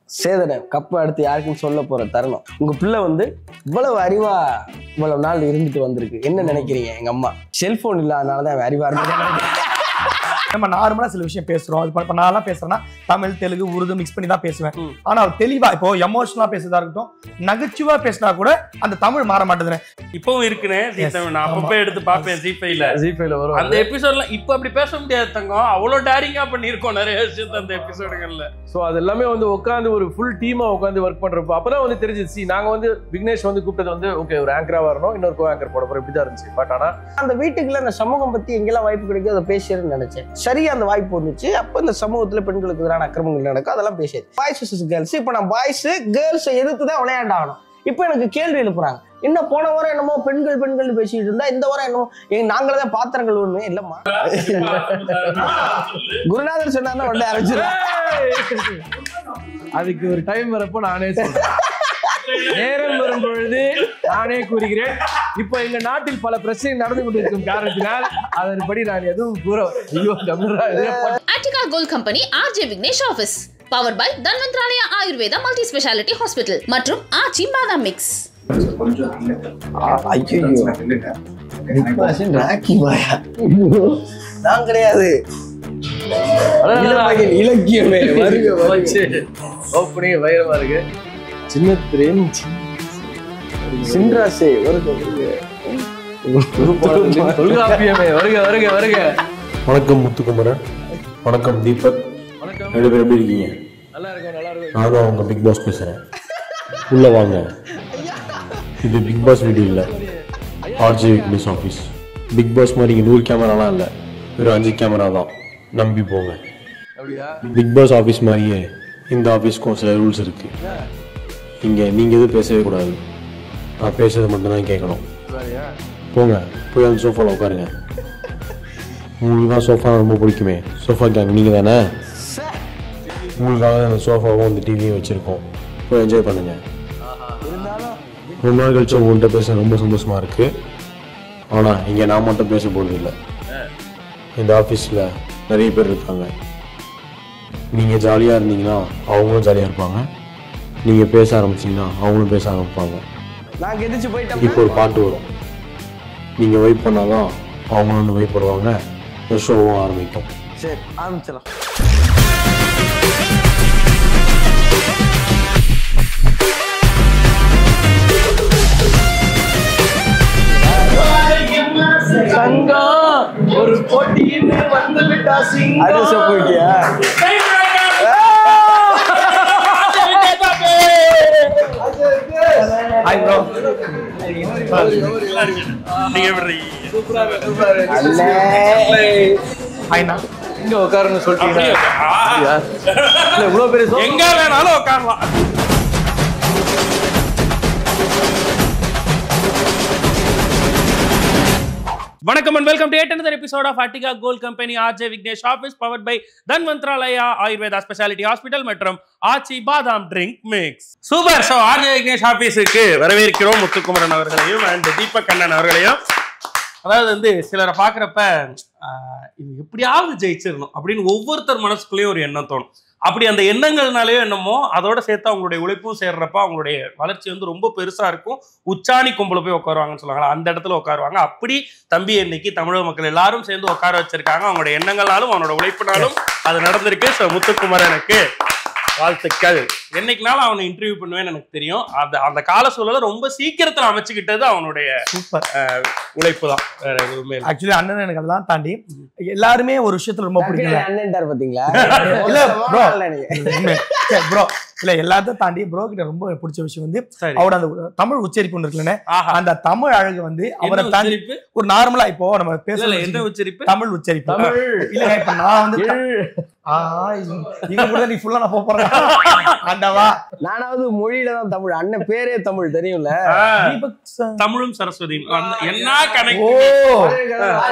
சேதனை கப்பை அடுத்து யாருக்குன்னு சொல்ல போற தருணம். உங்க பிள்ளை வந்து இவ்வளவு அறிவா இவ்வளவு நாள் இருந்துட்டு வந்திருக்கு. என்ன நினைக்கிறீங்க? எங்க அம்மா செல்போன் இல்லாதனாலதான் அறிவா இருக்கு. நம்ம நார்மலா சில விஷயம் பேசுறோம். இப்ப நான் பேசுறேன்னா தமிழ், தெலுங்கு, உருது மிக்ஸ் பண்ணி தான் பேசுவேன். ஆனா தெளிவா இப்போ எமோஷனலா பேசுறதா இருக்கட்டும், நகைச்சுவா பேசினா கூட அந்த தமிழ் மாற மாட்டேதுன்னு இப்பவும் இருக்குன்னு நான் அப்பப்போ எடுத்து பார்ப்பேன். ஜிபேல வரும் அந்த எபிசோட்லாம். இப்ப அப்படி பேச முடியாது தங்கம். அவ்வளவு டேரிங்கா பண்ணிருக்கோம் நிறைய விஷயத்த அந்த எபிசோடுகள்ல. சோ அது எல்லாமே வந்து உட்காந்து ஒரு ஃபுல் டீமா உட்காந்து ஒர்க் பண்றப்போ அப்பதான் வந்து தெரிஞ்சிச்சு. நாங்க வந்து விக்னேஷ் வந்து கூப்பிட்டது வந்து ஓகே ஒரு ஆங்கரா வரணும், இன்னொரு கோ ஆங்கர் போட போறோம், இப்படிதான் இருந்துச்சு. பட் ஆனா அந்த வீட்டுக்குள்ள அந்த சமூகம் பத்தி எங்கெல்லாம் வாய்ப்பு கிடைக்கும் அதை பேசுறேன்னு நினைச்சேன். சரியா அந்த வாய்ப்பு வந்துச்சு. அப்ப இந்த சமூகத்துல பெண்களுக்கு எதிரான அக்கிரமங்கள் நடக்கும், அதெல்லாம் பேசியது. Boys versus girls. இப்ப நான் பாய்ஸ் கேர்ள்ஸ் எதிர்த்து தான் விளையாண்டாகணும். இப்ப எனக்கு கேள்வி எழுப்புறாங்க. இன்னும் போன வாரம் என்னமோ பெண்கள் பேசிட்டு இருந்தா இந்த வாரம் என்னமோ நாங்களே தான் பாத்திரங்கள் ஒண்ணு இல்லம்மா. குருநாதர் சொன்னா உடனே ஆரம்பிச்சிடும். அதுக்கு ஒரு டைம் வரப்போ நானே சொல்றேன், நேரம் வரும் பொழுது நானே கூறுகிறேன். இப்போ எங்க நாட்டில் பல பிரச்சனை நடந்து கொண்டிருக்கும் காரணத்தினால் அதன்படி நான் எதுவும் கூற. Attica Gold Company RJ Vignesh Office powered by Dhanvantralaya Ayurveda Multi Speciality Hospital மற்றும் ஆச்சி பாதாம் மிக்ஸ். நான் கிடையாது இலக்கியமே ஓப்பனிங் வைரமா இருக்கு. சின்ன திரேன் சின்ராசே தொல்காப்பியமே வருக வருக வருக. வணக்கம் முத்துக்குமரன், வணக்கம் தீபக், ரெண்டு பேரும் எப்படி இருக்கீங்க? நல்லா இருக்கும் நல்லா இருக்கும். நான் தான் உங்க பிக் பாஸ் பேசுறேன். உள்ள வாங்க. இது பிக் பாஸ் வீடியோ இல்லை, ஆர்ஜே விக்னேஷ் ஆஃபீஸ். பிக் பாஸ் மாதிரி இங்கே 100 கேமராலாம் இல்லை, வெறும் 5 கேமரா தான். நம்பி போங்க. பிக் பாஸ் ஆஃபீஸ் மாதிரியே இந்த ஆஃபீஸ்க்கும் சில ரூல்ஸ் இருக்கு. இங்கே நீங்கள் எதுவும் பேசவே கூடாது, நான் பேசுறது மட்டும்தான் கேட்கணும். போங்க போய் அந்த சோஃபாவில் உட்காருங்க. உங்களுக்கு தான் சோஃபா ரொம்ப பிடிக்குமே, சோஃபா கேங் நீங்கள் தானே. உங்களுக்காக அந்த சோஃபாவும் அந்த டிவியும் வச்சுருக்கோம், போய் என்ஜாய் பண்ணுங்கள். ரொம்ப நாள் கழிச்சு உங்கள்கிட்ட பேச ரொம்ப சந்தோஷமாக இருக்குது. ஆனால் இங்கே நான் மட்டும் பேச போகிறது இல்லை, இந்த ஆஃபீஸில் நிறைய பேர் இருக்காங்க. நீங்கள் ஜாலியாக இருந்தீங்கன்னா அவங்களும் ஜாலியாக இருப்பாங்க, நீங்கள் பேச ஆரம்பிச்சிங்கன்னா அவங்களும் பேச ஆரம்பிப்பாங்க. இப்போ ஒரு பாட்டு வரும், நீங்கள் வெயிட் பண்ணாதான் அவங்களும் வந்து வெயிட் பண்ணுவாங்க, இந்த ஷோவும் ஆரம்பிக்கும். சரி ஆரம்பிச்சிடலாம். ஒரு போட்டியில் வந்து விட்டா அது சொல்லிட்டியா? Hi bro. ஹாய்ண்ணா. இங்க உட்காருன்னு சொல்லிட்டீங்க. இவ்வளவு பெரிய எங்க வேணாலும் உட்காரலாம். வணக்கம் and welcome to yet another episode of Attica Gold Company RJ Vignesh Office powered by Dhanvantralaya Ayurveda Speciality Hospital மற்றும் ஆச்சி பாதாம் drink mix. Super. So RJ Vignesh ஆஃபீஸுக்கு வரவேற்கிறோம் முத்துக்குமரன் அவர்களையும் அண்ட் தீபக் கண்ணன் அவர்களையும். அதாவது வந்து சிலரை பார்க்குறப்ப இது எப்படியாவது ஜெயிச்சிடணும் அப்படின்னு ஒவ்வொருத்தர் மனசுக்குள்ளேயும் ஒரு எண்ணம் தோணும். அப்படி அந்த எண்ணங்கள்னாலேயோ என்னமோ அதோட சேர்த்து அவங்களுடைய உழைப்பும் சேர்றப்ப அவங்களுடைய வளர்ச்சி வந்து ரொம்ப பெருசா இருக்கும். உச்சாணி கும்பல போய் உட்காருவாங்கன்னு சொல்லுவாங்களா, அந்த இடத்துல உட்காருவாங்க. அப்படி தம்பி இன்னைக்கு தமிழக மக்கள் எல்லாரும் சேர்ந்து உட்கார வச்சிருக்காங்க. அவங்களுடைய எண்ணங்களாலும் அவனோட உழைப்புனாலும் அது நடந்திருக்கு. ஸோ முத்துக்குமரனுக்கு வாழ்த்துக்கள். என்னைக்குனாலும் அவனை இன்டர்வியூ பண்ணுவேன்னு எனக்கு தெரியும். அந்த கால சூழலை ரொம்ப சீக்கிரத்துல அமைச்சுக்கிட்டது அவனுடைய சூப்பர் உழைப்பு தான், வேற எதுவுமே. ஆக்சுவலி அண்ணன் எனக்கு அதெல்லாம் தாண்டி எல்லாருமே ஒரு விஷயத்துல ரொம்ப பிடிக்கல. அண்ணன்டார் பாத்தீங்களா? ப்ரோ இல்ல எல்லாத்தையும் தாண்டி ப்ரோ கிட்ட ரொம்ப பிடிச்ச விஷயம் வந்து அவரோட அந்த தமிழ் உச்சரிப்பு ஒன்று இருக்குல்ல, அந்த தமிழ் அழகு வந்து அவரை தாண்டி ஒரு நார்மலா இப்போ நம்ம பேசல எந்த உச்சரிப்பு, தமிழ் உச்சரிப்பு இல்ல. இப்ப நான் வந்து இங்க கூட நீ ஃபுல்லா நான் போறேன் ஆண்டவா. நானாவது மொழியில தான் தமிழ், அண்ணன் பேரே தமிழ் தெரியும்ல. தமிழும் சரஸ்வதி என்ன கணக்கு.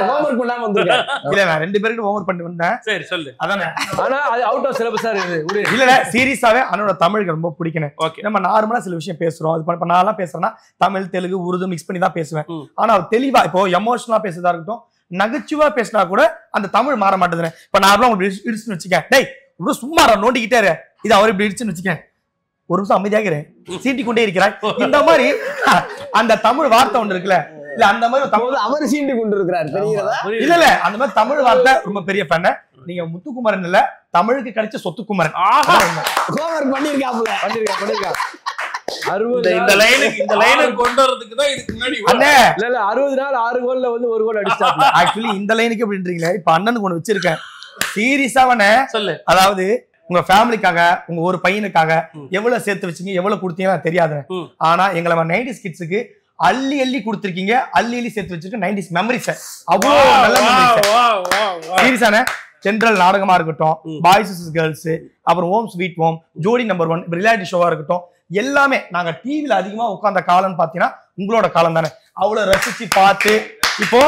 ஹோம்வொர்க் பண்ணாம வந்திருக்கேன். இல்ல நான் 2 பேருக்கு ஹோம்வொர்க் பண்ணி வந்தேன். சரி சொல்லு. அதானே. ஆனா அது அவுட் ஆஃப் சிலபஸா இருக்குது. இல்ல சீரியஸாவே அண்ணனோட தமிழுக்கு ரொம்ப பிடிக்கணும். நம்ம நார்மலா சில விஷயம் பேசுறோம். இப்ப நான் பேசுறேன்னா தமிழ், தெலுங்கு, உருது மிக்ஸ் பண்ணி தான் பேசுவேன். ஆனா தெளிவா இப்போ எமோஷனலா பேசுறதா இருக்கட்டும், நகைச்சுவா பேசினா கூட அந்த தமிழ் மாற மாட்டேதுன்னு. இப்ப நார்மலா உங்களுக்கு இடிச்சுன்னு வச்சுக்கேன், டேய் இவ்வளவு சும்மா நோண்டிக்கிட்டே இது அவர் இப்படி இடிச்சுன்னு வச்சுக்கேன், ஒரு நிமிஷம் அமைதியாகிறேன், சீட்டி கொண்டே இருக்கிறாய். இந்த மாதிரி அந்த தமிழ் வார்த்தை ஒன்று இருக்குல்ல, இல்ல அந்த மாதிரி தமிழ் அவர் சீண்டு கொண்டு இருக்கிறார் தெரியுறதா? இல்ல அந்த மாதிரி தமிழ் வார்த்தை ரொம்ப பெரிய ஃபேன். நீங்க முத்துக்குமரன் இல்ல, தமிழுக்கு கிடைச்ச சொத்துக்குமரன். ஹோம்வொர்க் பண்ணிருக்கா. இந்த லைனுக்கு கொண்டு வரதுக்கு தான் இதுக்கு முன்னாடி 60 நாள் 6 கோல்ல வந்து 1 கோல் அடிச்சாப்ல. ஆக்சுவலி இந்த லைனுக்கு அப்படின்றீங்களே, இப்ப அண்ணனுக்கு ஒண்ணு வச்சிருக்கேன் சீரியஸாவனே சொல்லு. அதாவது உங்க ஃபேமிலிக்காக, உங்க ஒரு பையனுக்காக எவ்வளவு சேர்த்து வச்சீங்க, எவ்வளவு கொடுத்தீங்கன்னு தெரியாது. ஆனா எங்களை 90s கிட்ஸுக்கு அள்ளி அள்ளி கொடுத்துருக்கீங்க, அள்ளி அள்ளி சேர்த்து வச்சிருக்க 90s மெமரிஸ். அவ்வளவு நல்ல மெமரிஸ். சீரியஸான ஜென்ரல் நாடகமா இருக்கட்டும், பாய்ஸ் விசஸ் கேர்ள்ஸ், அப்புறம் ஹோம் ஸ்வீட் ஹோம், ஜோடி நம்பர் 1, ரியாலிட்டி ஷோவா இருக்கட்டும், எல்லாமே நாங்க டிவில அதிகமா உட்கார்ந்த காலம்னு பாத்தீங்கன்னா உங்களோட காலம் தானே. அவ்வளவு ரசிச்சு பார்த்து இப்போ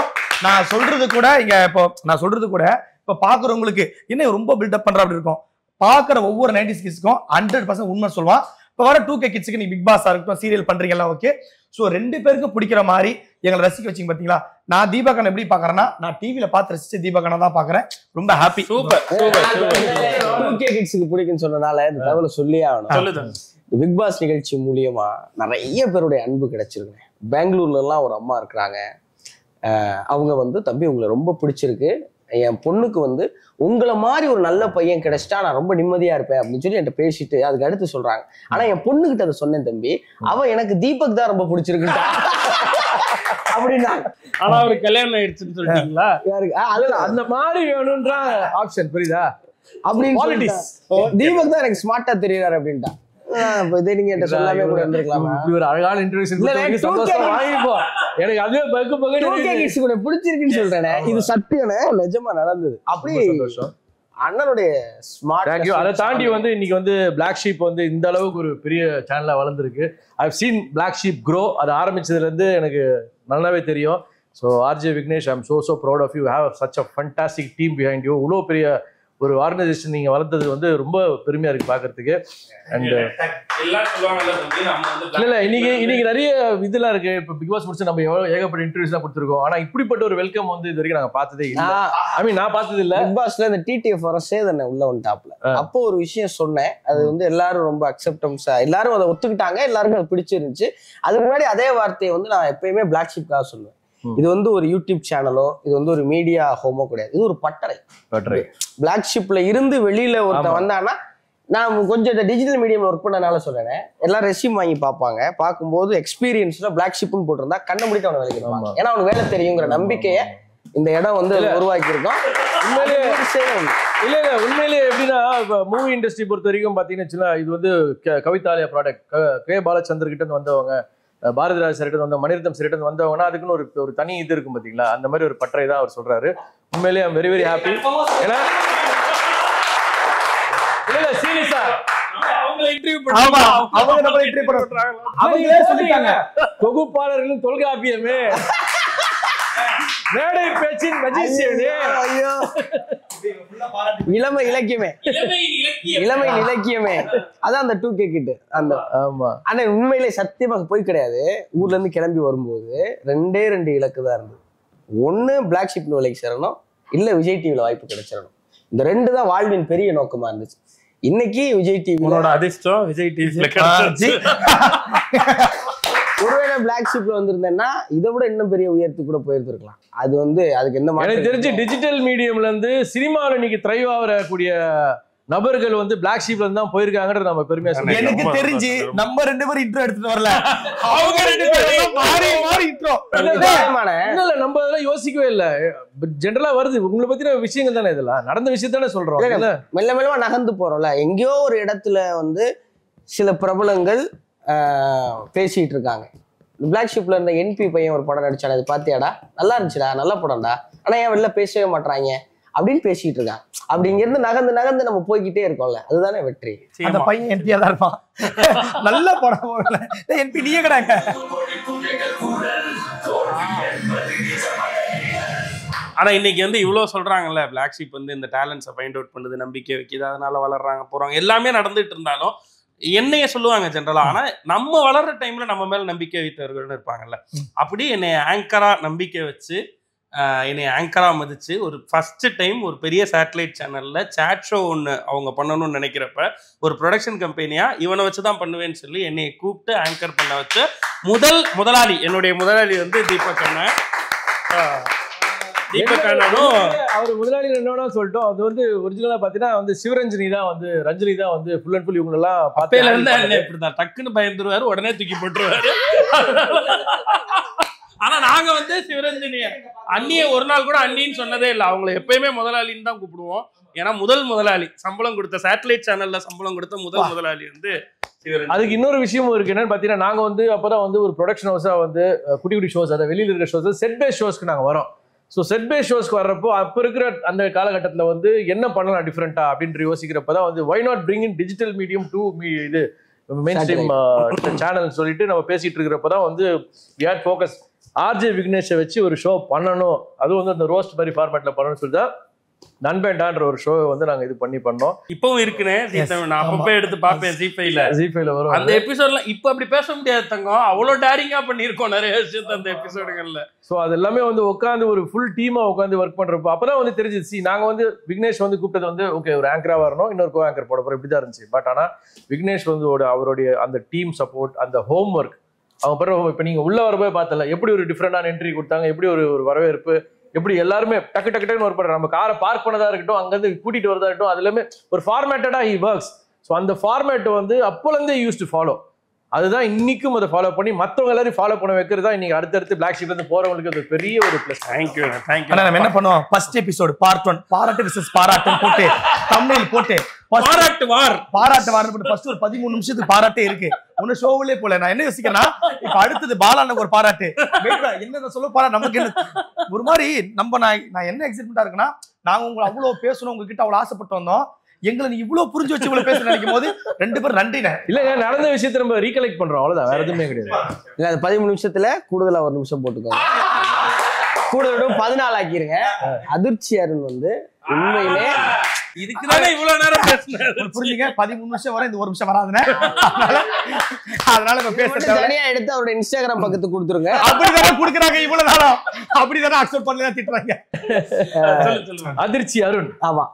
நான் சொல்றது கூட இப்ப பாக்குறவங்களுக்கு என்ன ரொம்ப பில்டப் பண்ற அப்படி இருக்கும். பாக்குற ஒவ்வொரு 90s கிட்ஸ்க்கும் 100% உண்மை சொல்லுவான். இப்ப வர 2K கிட்ஸுக்கு நீ பிக் பாஸா இருக்கட்டும், சீரியல் பண்றீங்களா, ஓகே. சோ 2 பேருக்கும் பிடிக்கிற மாதிரி எங்களை ரசிக்க வச்சிங்க பாத்தீங்களா. நான் தீபாகண்ணன் எப்படி பாக்குறேன்னா, நான் டிவில பார்த்து ரசிச்சு தீபாகண்ணன் தான் பாக்குறேன். ரொம்ப ஹாப்பி. சூப்பர். 2K கிட்ஸுக்கு பிடிக்குன்னு சொன்னனால இந்த தகவலை சொல்லியே ஆகணும். பிக் பாஸ் நிகழ்ச்சி மூலியமா நிறைய பேருடைய அன்பு கிடைச்சிருக்கு. பெங்களூர்ல எல்லாம் ஒரு அம்மா இருக்கிறாங்க. அவங்க வந்து தம்பி உங்களை ரொம்ப பிடிச்சிருக்கு, என் பொண்ணுக்கு வந்து உங்களை மாதிரி ஒரு நல்ல பையன் கிடைச்சிட்டா நான் ரொம்ப நிம்மதியா இருப்பேன் அப்படின்னு சொல்லி என்கிட்ட பேசிட்டு அதுக்கு அடுத்து சொல்றாங்க. ஆனா என் பொண்ணுகிட்ட அதை சொன்னேன் தம்பி, அவ எனக்கு தீபக் தான் ரொம்ப பிடிச்சிருக்குட்டா அப்படின்னா. ஆனா அவருக்கு கல்யாணம் ஆயிடுச்சுன்னு சொல்லிட்டீங்களா? அதுல அந்த மாதிரி வேணும்ன்ற ஆப்ஷன் புரியுதா அப்படின்னு தீபக் தான் எனக்கு ஸ்மார்ட்டா தெரியுறாரு அப்படின்ட்டா. நீங்க என்கிட்ட சொல்லாமே கூட இருந்திருக்கலாமா? ஒரு அழகான இன்ட்ரோடக்ஷன் சந்தோஷமா வாங்கிப்போ. எனக்கு அதுவே பக்கு பக்கு பிடிச்சிருக்குன்னு சொல்றேனே, இது சத்தியனே நிஜமா நடந்தது. அப்படி அண்ணனுடைய ஸ்மார்ட். அதை தாண்டி வந்து இன்னைக்கு வந்து பிளாக் ஷீப் வந்து இந்த அளவுக்கு ஒரு பெரிய சேனலா வளர்ந்துருக்கு. I've seen Black Sheep grow. அது ஆரம்பிச்சதுல இருந்து எனக்கு நல்லாவே தெரியும். So RJ Vignesh, I'm so proud of you. You have such a fantastic team behind you. இவ்வளோ பெரிய ஒரு ஆர்கனைசேஷன் நீங்க வளர்த்தது வந்து ரொம்ப பெருமையா இருக்கு பாக்குறதுக்கு. அண்ட் இல்ல இன்னைக்கு நிறைய இதெல்லாம் இருக்கு. இப்ப பிக் பாஸ் முடிச்சு நம்ம எவ்வளவு ஏகப்பட்ட இன்டர்வியூஸ் எல்லாம் கொடுத்துருக்கோம். ஆனா இப்படிப்பட்ட ஒரு வெல்கம் வந்து இது வரைக்கும் நாங்க பார்த்ததே இல்லை. நான் பார்த்தது இல்ல. பிக் பாஸ்ல இந்த TTF வர சேதனை உள்ள வந்துட்டாப்ல. அப்போ ஒரு விஷயம் சொன்னேன், அது வந்து எல்லாரும் ரொம்ப அக்செப்டன்ஸா எல்லாரும் அதை ஒத்துக்கிட்டாங்க, எல்லாருக்கும் அது பிடிச்சிருந்துச்சு. அதுக்கு முன்னாடி அதே வார்த்தையை வந்து நான் எப்பயுமே பிளாக் ஷீப்காக சொல்லுவேன். இது வந்து ஒரு யூடியூப் சேனலோ, இது வந்து ஒரு மீடியா ஹோமோ கிடையாது, இது ஒரு பட்டறை. பிளாக் ஷிப்ல இருந்து வெளியில ஒருத்தன் வந்தானா, நான் கொஞ்சம் டிஜிட்டல் மீடியம் ஒர்க் பண்ணனால சொல்றேன், எல்லாரும் ரெஸ்யூம் வாங்கி பார்ப்பாங்க. பார்க்கும்போது எக்ஸ்பீரியன்ஸ்ல பிளாக் ஷிப்னு போட்டிருந்தா கண்ண முடிட்டு அவனை வேலைக்கு இருப்பாங்க. ஏன்னா அவனுக்கு வேலை தெரியுங்கிற நம்பிக்கையை இந்த இடம் வந்து உருவாக்கி இருக்கோம். இல்ல உண்மையிலேயே எப்படின்னா, இப்ப மூவி இண்டஸ்ட்ரி பொறுத்த வரைக்கும் பாத்தீங்கன்னா, இது வந்து கவிதாலயா ப்ராடக்ட். கே பாலச்சந்தர் கிட்ட இருந்து வந்தவங்க, பாரதிராஜ் சார் கிட்ட வந்த, மணிரத்னம் சார் கிட்ட வந்தவங்கன்னா அதுக்குன்னு ஒரு தனி இது இருக்கும் பாத்தீங்களா. அந்த மாதிரி ஒரு பட்டறை தான் அவர் சொல்றாரு. உண்மையிலேயே ஐம் வெரி ஹாப்பி. ஏன்னா இல்ல சீரியஸா தொகுப்பாளர்களும் தொல்காப்பியமே, மேடை பேச்சின் மஜிஷியனே, இளமை இலக்கியமே, இளமை இலக்கியமே, அதான் அந்த 2K கிட்ட அந்த. ஆமா ஆனா உண்மையிலே சத்தியமா போய் கிடையாது. ஊர்ல இருந்து கிளம்பி வரும்போது 2 இலக்கு தான் இருந்தது. ஒண்ணு பிளாக் ஷிப்ல வேலைக்கு சேரணும், இல்ல விஜய் டிவில வாய்ப்பு கிடைச்சிடணும். இந்த 2 தான் வாழ்வின் பெரிய நோக்கமா இருந்துச்சு. இன்னைக்கு விஜய் டிவியோட அதிர்ஷ்டம் விஜய் டிவில ஒருவேளை பிளாக் ஷிப்ல வந்திருந்தேன்னா இதை விட இன்னும் பெரிய உயரத்துக்கு கூட போயிருந்திருக்கலாம். அது வந்து அதுக்கு எந்த மாதிரி எனக்கு தெரிஞ்சு டிஜிட்டல் மீடியம்ல இருந்து சினிமாவில் இன்னைக்கு த்ரைவ் ஆகக்கூடிய நபர்கள் வந்து பிளாக் ஷீப்ல இருந்து தான் போயிருக்காங்கன்றது நம்ம பெருமையா சொல்றோம். எனக்கு தெரிஞ்சு நம்ம 2 பேரும் இன்ட்ரோ எடுத்துட்டு வரல, அவங்க 2 பேரும் மாறி இன்ட்ரோ. இல்ல நம்ம அதெல்லாம் யோசிக்கவே இல்ல, ஜெனரலா வருது. உங்களை பத்தின விஷயங்கள் தானே இதெல்லாம், நடந்த விஷயத்தானே சொல்றோம். மெல்ல மெல்லமா நகர்ந்து போறோம்ல. எங்கேயோ ஒரு இடத்துல வந்து சில பிரபலங்கள் பேசிட்டு இருக்காங்க. பிளாக் ஷிப்ல இருந்த NP பையன் ஒரு படம் நடிச்சாடா, அது பாத்தியாடா, நல்லா இருந்துச்சுடா, நல்ல படம்டா, ஆனா ஏன் வெளில பேசவே மாட்டாங்க அப்படின்னு பேசிட்டு இருக்காங்க. அப்படிங்கிறது நகர்ந்து நம்ம போய்கிட்டே இருக்கோம்ல, அதுதானே வெற்றி. அந்த பையன் NP-யா தான் இருப்பான். நல்ல படம் NP நீயே கிடாங்க. ஆனா இன்னைக்கு வந்து இவ்வளவு சொல்றாங்கல்ல, பிளாக் ஷீப் வந்து இந்த டேலண்ட்ஸை ஃபைண்ட் அவுட் பண்ணுது, நம்பிக்கை வைக்கிது, அதனால வளர்றாங்க போறாங்க, எல்லாமே நடந்துட்டு இருந்தாலும் என்னைய சொல்லுவாங்க ஜென்ரலா. ஆனா நம்ம வளர்ற டைம்ல நம்ம மேல நம்பிக்கை வைத்தவர்கள்னு இருப்பாங்கல்ல, அப்படி என்னை ஆங்கரா நம்பிக்கை வச்சு என்னை ஆங்கரா மதிச்சு ஒரு ஃபர்ஸ்ட் டைம் ஒரு பெரிய சேட்டலைட் சேனல்ல சேட் ஷோ ஒன்று அவங்க பண்ணணும்னு நினைக்கிறப்ப ஒரு ப்ரொடக்ஷன் கம்பெனியா இவனை வச்சு தான் பண்ணுவேன்னு சொல்லி என்னை கூப்பிட்டு ஆங்கர் பண்ண வச்சு முதலாளி என்னுடைய முதலாளி வந்து தீபக் அண்ணன். தீபக் அண்ணனும் அவர் முதலாளி என்னன்னா சொல்லிட்டோம். அது வந்து ஒரிஜினலா பாத்தீங்கன்னா வந்து சிவரஞ்சனி தான் வந்து ரஞ்சனி தான் வந்து ஃபுல் அண்ட் ஃபுல் இவங்க எல்லாம் அப்பையில இருந்தா என்ன இப்படிதான் டக்குன்னு பயந்துருவாரு, உடனே தூக்கி போட்டுருவாரு. ஆனா நாங்க வந்து சிவரஞ்சனிய அண்ணிய ஒரு நாள் கூட அண்ணின்னு சொன்னதே இல்லை. அவங்களை எப்பயுமே முதலாளின்னு தான் கூப்பிடுவோம். ஏன்னா முதலாளி சம்பளம் கொடுத்த சேட்டலைட் சேனல்ல சம்பளம் கொடுத்த முதலாளி வந்து சிவரஞ்சனி. அதுக்கு இன்னொரு விஷயமும் இருக்கு. என்னன்னு பாத்தீங்கன்னா நாங்க வந்து அப்பதான் வந்து ஒரு ப்ரொடக்ஷன் ஹவுஸா வந்து குட்டி குட்டி ஷோஸ், அதை வெளியில இருக்கிற ஷோஸ், செட் பேஸ் ஷோஸ்க்கு நாங்க வரோம். ஸோ செட் பேஸ் ஷோஸ்க்கு வர்றப்போ அப்போ இருக்கிற அந்த காலகட்டத்தில் வந்து என்ன பண்ணலாம் டிஃப்ரெண்டா அப்படின்ற யோசிக்கிறப்பதான் வந்து why not bring in digital medium to இது மெயின் ஸ்ட்ரீம் சேனல் சொல்லிட்டு நம்ம பேசிட்டு இருக்கிறப்பதான் வந்து வி ஹேட் ஃபோக்கஸ் ஆர்ஜே விக்னேஷை வச்சு ஒரு ஷோ பண்ணணும், அதுவும் வந்து அந்த ரோஸ்ட் மாதிரி ஃபார்மேட்ல பண்ணணும்னு சொல்லி தான் நண்பேண்டான்ற ஒரு ஷோ வந்து நாங்க இது பண்ணோம். இப்பவும் இருக்குனே நான் அப்பப்போ எடுத்து பார்ப்பேன் ஜீஃபைல வரும் அந்த எபிசோட்ல. இப்ப அப்படி பேச முடியாது தங்கம், அவ்வளவு டேரிங்கா பண்ணிருக்கோம் நிறைய விஷயத்த அந்த எபிசோடுகள்ல. ஸோ அது எல்லாமே வந்து உட்காந்து ஒரு ஃபுல் டீமா உட்காந்து ஒர்க் பண்றப்போ அப்பதான் வந்து தெரிஞ்சிச்சு. நாங்க வந்து விக்னேஷ் வந்து கூப்பிட்டது வந்து ஓகே ஒரு ஆங்கரா வரணும், இன்னொரு கோ ஆங்கர் போட போறோம், இப்படிதான் இருந்துச்சு. பட் ஆனா விக்னேஷ் வந்து அவருடைய அந்த டீம் சப்போர்ட், அந்த ஹோம் ஒர்க், அவங்க பிறகு இப்ப நீங்க உள்ள வரவே பார்த்தல எப்படி ஒரு டிஃப்ரெண்டான என்ட்ரி கொடுத்தாங்க, எப்படி ஒரு வரவேற்பு, எப்படி எல்லாருமே டக்கு டக்குன்னு ஒர்க் பண்றாங்க. நம்ம காரை பார்க் பண்ணதா இருக்கட்டும், அங்கிருந்து கூட்டிட்டு வரதா இருக்கட்டும், அது எல்லாமே ஒரு ஃபார்மேட்டடா ஹி ஒர்க்ஸ். ஸோ அந்த ஃபார்மேட் வந்து அப்போலேருந்தே யூஸ் டு ஃபாலோ. அதுதான் இன்னைக்கும் அதை ஃபாலோ பண்ணி மற்றவங்க எல்லாரும் ஃபாலோ பண்ண வைக்கிறது தான் இன்னைக்கு அடுத்தடுத்து பிளாக் ஷீப்ல இருந்து போறவங்களுக்கு அது பெரிய ஒரு பிளஸ். தேங்க்யூ. நம்ம என்ன பண்ணுவோம், ஃபர்ஸ்ட் எபிசோட் பார்ட் 1 பாராட்டு விசஸ் பாராட்டு போட்டு தம்ப்நெயில் போட்டு பாராட்டு வார் போட்டு ஃபர்ஸ்ட் ஒரு 13 நிமிஷத்துக்கு பாராட்டே இருக்கு. ஒன்னும் ஷோவிலே போல. நான் என்ன யோசிக்கிறேன்னா இப்ப அடுத்தது பாலானுக்கு ஒரு பாராட்டு என்ன சொல்ல போறா நமக்கு என்ன ஒரு மாதிரி நம்ம நான் என்ன எக்ஸைட்மெண்டா இருக்குன்னா, நாங்க உங்களை அவ்வளவு பேசணும், உங்ககிட்ட அவ்வளவு ஆசைப்பட்டு வந்தோம், எங்களை நீ இவ்வளவு புரிஞ்சு வச்சு இவ்வளவு பேச நினைக்கும் போது 2 பேரும் நன்றினே இல்ல நடந்த விஷயத்தை நம்ம ரீகலெக்ட் பண்றோம், அவ்வளவுதான், வேற எதுவுமே கிடையாது. இல்ல அது 13 நிமிஷத்துல கூடுதலா 1 நிமிஷம் போட்டுக்கோங்க, கூடுதலும் 14 ஆக்கிருங்க. அதிர்ச்சி அருண் வந்து உண்மையிலே இதுக்குதானே இவ்வளவு நேரம் பேசுனேன், புரிஞ்சுங்க. 13 நிமிஷம் வர இந்த 1 நிமிஷம் வராதுனே, அதனால இப்ப பேசுறது தனியா எடுத்து அவரோட இன்ஸ்டாகிராம் பக்கத்துக்கு கொடுத்துருங்க. அப்படிதானே குடுக்குறாங்க இவ்வளவு நாளா, அப்படிதானே அக்செப்ட் பண்ணல திட்டுறாங்க. அதிர்ச்சி அருண். ஆமா,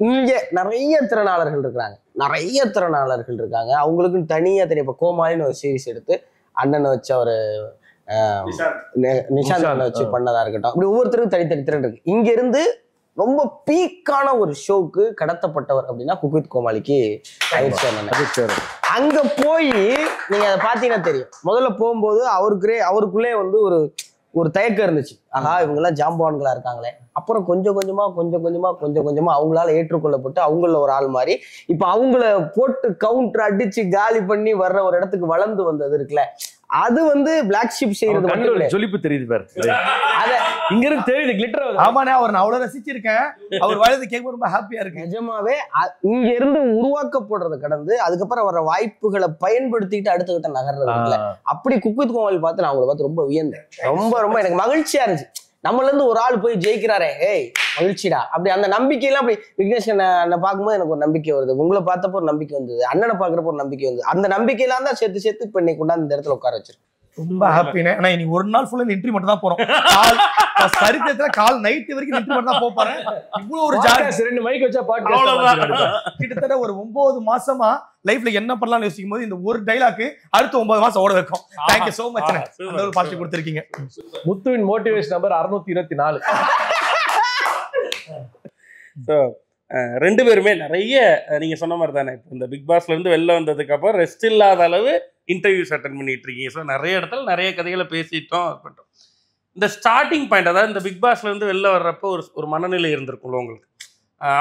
இங்க நிறைய திறனாளர்கள் இருக்காங்க, அவங்களுக்கு தனியா தெரியும். இப்ப கோமாளின்னு ஒரு சீரிஸ் எடுத்து அண்ணனை வச்சு அவரு நிஷாந்த் வச்சு பண்ணதா இருக்கட்டும், அப்படி ஒவ்வொருத்தருக்கும் தனித்தனி திறன் இருக்கு. இங்க இருந்து ரொம்ப பீக்கான ஒரு ஷோக்கு கடத்தப்பட்டவர் அப்படின்னா குக் வித் கோமாளிக்கு அங்க போய் நீங்க அதை பாத்தீங்கன்னா தெரியும். முதல்ல போகும்போது அவருக்குள்ளே வந்து ஒரு தயக்கம் இருந்துச்சு. ஆஹா இவங்க எல்லாம் ஜாம்பவான்களா இருக்காங்களே. அப்புறம் கொஞ்சம் கொஞ்சமா அவங்களால ஏற்றுக்கொள்ளப்பட்டு அவங்கள ஒரு ஆள் மாதிரி இப்ப அவங்கள போட்டு கவுண்டர் அடிச்சு காலி பண்ணி வர்ற ஒரு இடத்துக்கு வளர்ந்து வந்தது இருக்குல்ல, அது வந்து பிளாக் ஷிப் செய்யறது மட்டும் இல்ல. ஜொலிப்பு தெரியுது பாரு, அத இங்க இருந்து தெரியுது கிளிட்டர். ஆமாண்ணே, அவர் நான் அவ்வளவு ரசிச்சிருக்கேன். அவர் வாழ்ந்து கேட்க ரொம்ப ஹாப்பியா இருக்கு. நிஜமாவே இங்க இருந்து உருவாக்கப்படுறத கடந்து அதுக்கப்புறம் வர வாய்ப்புகளை பயன்படுத்திட்டு அடுத்த கட்ட நகர்றது இருக்குல்ல, அப்படி குக் வித் கோமாளி பார்த்து நான் அவங்களை பார்த்து ரொம்ப வியந்தேன். ரொம்ப எனக்கு மகிழ்ச்சியா இருந்துச்சு. நம்மள இருந்து ஒரு ஆள் போய் ஜெயிக்கிறாரே, ஏய் மகிழ்ச்சிடா. அப்படி அந்த நம்பிக்கையெல்லாம் அப்படி விக்னேஷ் அண்ணனை பார்க்கும்போது எனக்கு ஒரு நம்பிக்கை வருது, உங்களை பார்த்தப்போ ஒரு நம்பிக்கை வந்தது, அண்ணனை பாக்குறப்போ ஒரு நம்பிக்கை வந்தது. அந்த நம்பிக்கையெல்லாம் தான் சேர்த்து இப்ப இன்னைக்கு கொண்டாந்து இந்த இடத்துல உட்கார வச்சிருக்கு. ரொம்ப ஹாப்பினே. ஆனா இன்னைக்கு ஒரு நாள் ஃபுல்லா என்ட்ரி மட்டும் தான் போறோம். சரித்திரத்துல கால் நைட் வரைக்கும் என்ட்ரி மட்டும் தான் போறேன். இவ்வளவு ஒரு ஜாலியா 2 மைக் வச்சா பாட்டு கிட்டத்தட்ட ஒரு 9 மாசமா லைஃப்ல என்ன பண்ணலாம்னு யோசிக்கும் போது இந்த ஒரு டைலாக் அடுத்த 9 மாசம் ஓட வைக்கும். Thank you so much. அந்த ஒரு பாசிட்டிவ் கொடுத்திருக்கீங்க. முத்துவின் மோட்டிவேஷன் நம்பர் 624. ஸோ 2 பேருமே நிறைய நீங்க சொன்ன மாதிரி தானே, இப்போ இந்த பிக் பாஸ்ல இருந்து வெளில வந்ததுக்கு அப்புறம் ரெஸ்ட் இல்லாத அளவு இன்டர்வியூஸ் அட்டன் பண்ணிட்டு இருக்கீங்க. ஸோ நிறைய இடத்துல நிறைய கதைகளை பேசிட்டோம். இந்த ஸ்டார்டிங் பாயிண்ட், அதாவது இந்த பிக் பாஸ்ல இருந்து வெளில வர்றப்போ ஒரு மனநிலை இருந்திருக்கும்ல உங்களுக்கு.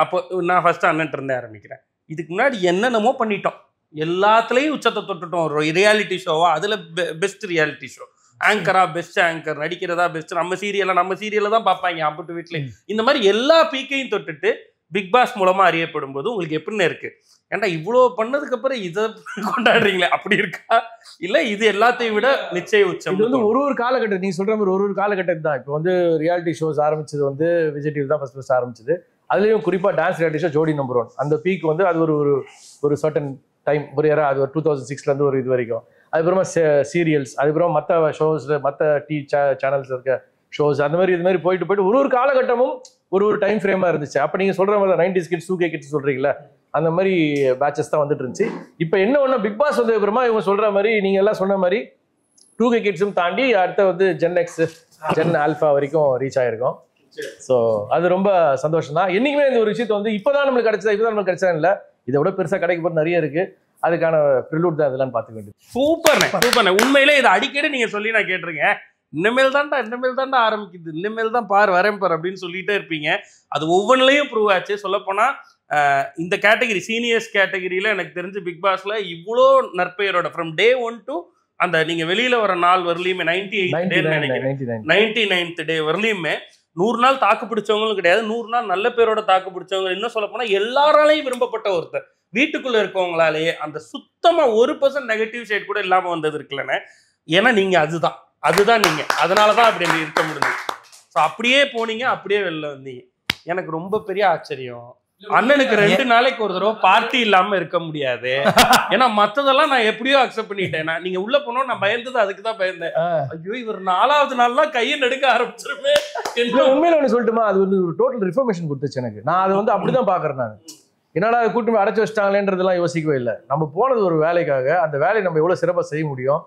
அப்போ நான் ஃபர்ஸ்ட் அண்ணன்ட்டு இருந்தே ஆரம்பிக்கிறேன். இதுக்கு முன்னாடி என்னென்னமோ பண்ணிட்டோம், எல்லாத்துலேயும் உச்சத்தை தொட்டுட்டோம். ஒரு ரியாலிட்டி ஷோவா, அதில் பெஸ்ட் ரியாலிட்டி ஷோ, ஆங்கரா பெஸ்ட் ஆங்கர், நடிக்கிறதா பெஸ்ட், நம்ம சீரியலை தான் பார்ப்பாங்க அம்புட்டு வீட்லேயும். இந்த மாதிரி எல்லா பீக்கையும் தொட்டுட்டு பிக் பாஸ் மூலமா அறியப்படும் போது உங்களுக்கு எப்படின்னு இருக்கு? ஏன்டா இவ்வளோ பண்ணதுக்கு அப்புறம் இதை கொண்டாடுறீங்களே, அப்படி இருக்கா? இல்ல இது எல்லாத்தையும் விட நிச்சய உச்சம்? இது வந்து ஒரு காலகட்டம், நீங்க சொல்ற மாதிரி ஒரு காலகட்டம் தான். இப்போ வந்து ரியாலிட்டி ஷோஸ் ஆரம்பிச்சது வந்து விஜய் டிவி தான் ஃபர்ஸ்ட் ஆரம்பிச்சது. அதுலயும் குறிப்பா டான்ஸ் ரியாலிட்டி ஷோ ஜோடி நம்பர் 1, அந்த பீக் வந்து அது ஒரு சர்டன் டைம், ஒரு ஏரா, அது ஒரு 2006ல இருந்து ஒரு இது வரைக்கும். அதுக்கப்புறமா சீரியல்ஸ், அதுக்கப்புறம் மற்ற ஷோஸ், மற்ற சேனல்ஸ் இருக்க ஷோஸ் அந்த மாதிரி இது மாதிரி போயிட்டு ஒரு காலகட்டமும் ஒரு டைம் ஃப்ரேமா இருந்துச்சு. அப்ப நீங்க சொல்ற மாதிரி 90s கிட்ஸ் 2K கிட்ஸ் சொல்றீங்களா, அந்த மாதிரி பேச்சஸ் தான் வந்துட்டு இருந்துச்சு. இப்போ என்ன ஒண்ணு பிக் பாஸ் வந்ததுக்கு அப்புறமா இவங்க சொல்ற மாதிரி நீங்க எல்லாம் சொன்ன மாதிரி 2K கிட்ஸும் தாண்டி அடுத்த வந்து ஜென் எக்ஸ் ஜென் ஆல்ஃபா வரைக்கும் ரீச் ஆயிருக்கும். ஸோ அது ரொம்ப சந்தோஷம் தான். என்னைக்குமே இந்த ஒரு விஷயத்த வந்து இப்பதான் நம்மளுக்கு கிடைச்சா இல்லை, இதை விட பெருசா கிடைக்க போது நிறைய இருக்கு. அதுக்கான ப்ரிலூட் தான் இதெல்லாம் பார்த்துக்க வேண்டியது. சூப்பர்ண்ணே. உண்மையிலே இதை அடிக்கடி நீங்க சொல்லி நான் கேட்டிருக்கேன். இனிமேல் தான்டா ஆரம்பிக்குது, இனிமேல் தான் வரேன் அப்படின்னு சொல்லிட்டே இருப்பீங்க. அது ஒவ்வொன்றிலையும் ப்ரூவ் ஆச்சு. சொல்லப்போனா இந்த கேட்டகரி சீனியர்ஸ் கேட்டகரியில எனக்கு தெரிஞ்சு பிக் பாஸ்ல இவ்வளோ நற்பெயரோட ஃப்ரம் டே 1 to அந்த நீங்க வெளியில வர நாள் வரலையுமே 99th டே வரலையுமே 100 நாள் தாக்கு பிடிச்சவங்களும் கிடையாது, 100 நாள் நல்ல பேரோட தாக்கு பிடிச்சவங்க. இன்னும் சொல்ல போனா எல்லாராலையும் விரும்பப்பட்ட ஒருத்தர். வீட்டுக்குள்ள இருக்கவங்களாலேயே அந்த சுத்தமா 1% நெகட்டிவ் ஷேட் கூட இல்லாம வந்தது இருக்குல்லண்ணே. ஏன்னா நீங்க அதுதான் நீங்க, அதனாலதான் அப்படி இருக்க முடியுது. ஸோ அப்படியே போனீங்க, அப்படியே வெளில வந்தீங்க. எனக்கு ரொம்ப பெரிய ஆச்சரியம். அண்ணனுக்கு 2 நாளைக்கு ஒரு தடவை பார்ட்டி இல்லாம இருக்க முடியாது. ஏன்னா மத்ததெல்லாம் நான் எப்படியோ அக்செப்ட் பண்ணிட்டேன். நீங்க உள்ள போனோம், நான் பயந்தது அதுக்குதான் பயந்தேன். ஐயோ இவர் 4வது நாள்லாம் கையை நடுக்க ஆரம்பிச்சிருமே. உண்மையில ஒண்ணு சொல்லட்டுமா, அது வந்து ஒரு டோட்டல் ரிஃபர்மேஷன் கொடுத்துச்சு எனக்கு. நான் அதை வந்து அப்படிதான் பாக்குறேன். நான் என்னடா கூட்டமே அடைச்சு வச்சிட்டாங்களேன்றதெல்லாம் யோசிக்கவே இல்லை. நம்ம போனது ஒரு வேலைக்காக, அந்த வேலையை நம்ம எவ்வளவு சிறப்பா செய்ய முடியும்,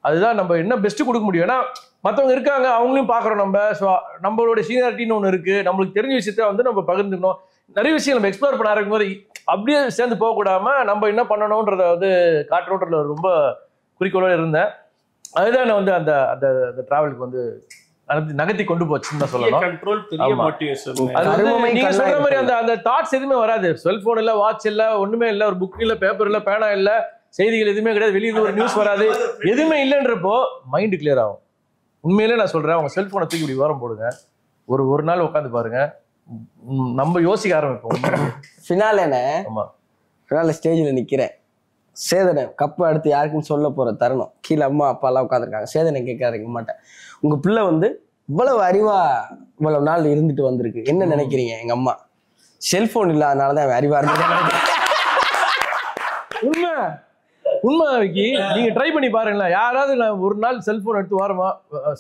அதுதான் நம்ம என்ன பெஸ்ட் கொடுக்க முடியும். ஏன்னா மற்றவங்க இருக்காங்க, அவங்களையும் பார்க்குறோம் நம்ம. ஸோ நம்மளோட சீனியாரிட்டின்னு ஒன்று இருக்கு, நம்மளுக்கு தெரிஞ்ச விஷயத்த வந்து நம்ம பகிர்ந்துக்கணும். நிறைய விஷயம் நம்ம எக்ஸ்ப்ளோர் பண்ண ஆரம்பிக்கும் போது அப்படியே சேர்ந்து போகக்கூடாம நம்ம என்ன பண்ணணுன்றத வந்து காட்டணுன்றதுல ரொம்ப குறிக்கோளோட இருந்தேன். அதுதான் நான் வந்து அந்த அந்த டிராவலுக்கு வந்து நகர்த்தி கொண்டு போச்சுன்னு தான் சொல்லணும். நீங்க சொல்ற மாதிரி அந்த தாட்ஸ் எதுவுமே வராது. செல்போன் இல்ல, வாட்ச் இல்ல, ஒண்ணுமே இல்ல, ஒரு புக் இல்ல, பேப்பர் இல்ல, பேனா இல்ல, செய்திகள் எதுவுமே கிடையாது, வெளியில ஒரு நியூஸ் வராது, எதுவுமே இல்லைன்றப்போ மைண்ட் கிளியர் ஆகும். உண்மையிலே நான் சொல்றேன், அவங்க செல்போனை தூக்கி இப்படி ஓரம் போடுங்க, ஒரு நாள் உட்காந்து பாருங்க, நம்ம யோசிக்க ஆரம்பிப்போம். ஃபினாலே ஸ்டேஜில் நிற்கிறேன், சேதனை கப்பை அடுத்து யாருக்குன்னு சொல்ல போற தருணம், கீழே அம்மா அப்பா எல்லாம் உட்காந்துருக்காங்க. சேதனை கேட்காதீங்க மாட்டேன், உங்க பிள்ளை வந்து இவ்வளவு அறிவா இவ்வளவு நாள் இருந்துட்டு வந்திருக்கு, என்ன நினைக்கிறீங்க? எங்க அம்மா செல்போன் இல்லாதனாலதான் அறிவா இருக்கு. உண்மை விக்கி, நீங்க ட்ரை பண்ணி பாருங்களேன். யாராவது ஒரு நாள் செல்போன் எடுத்து வாரமா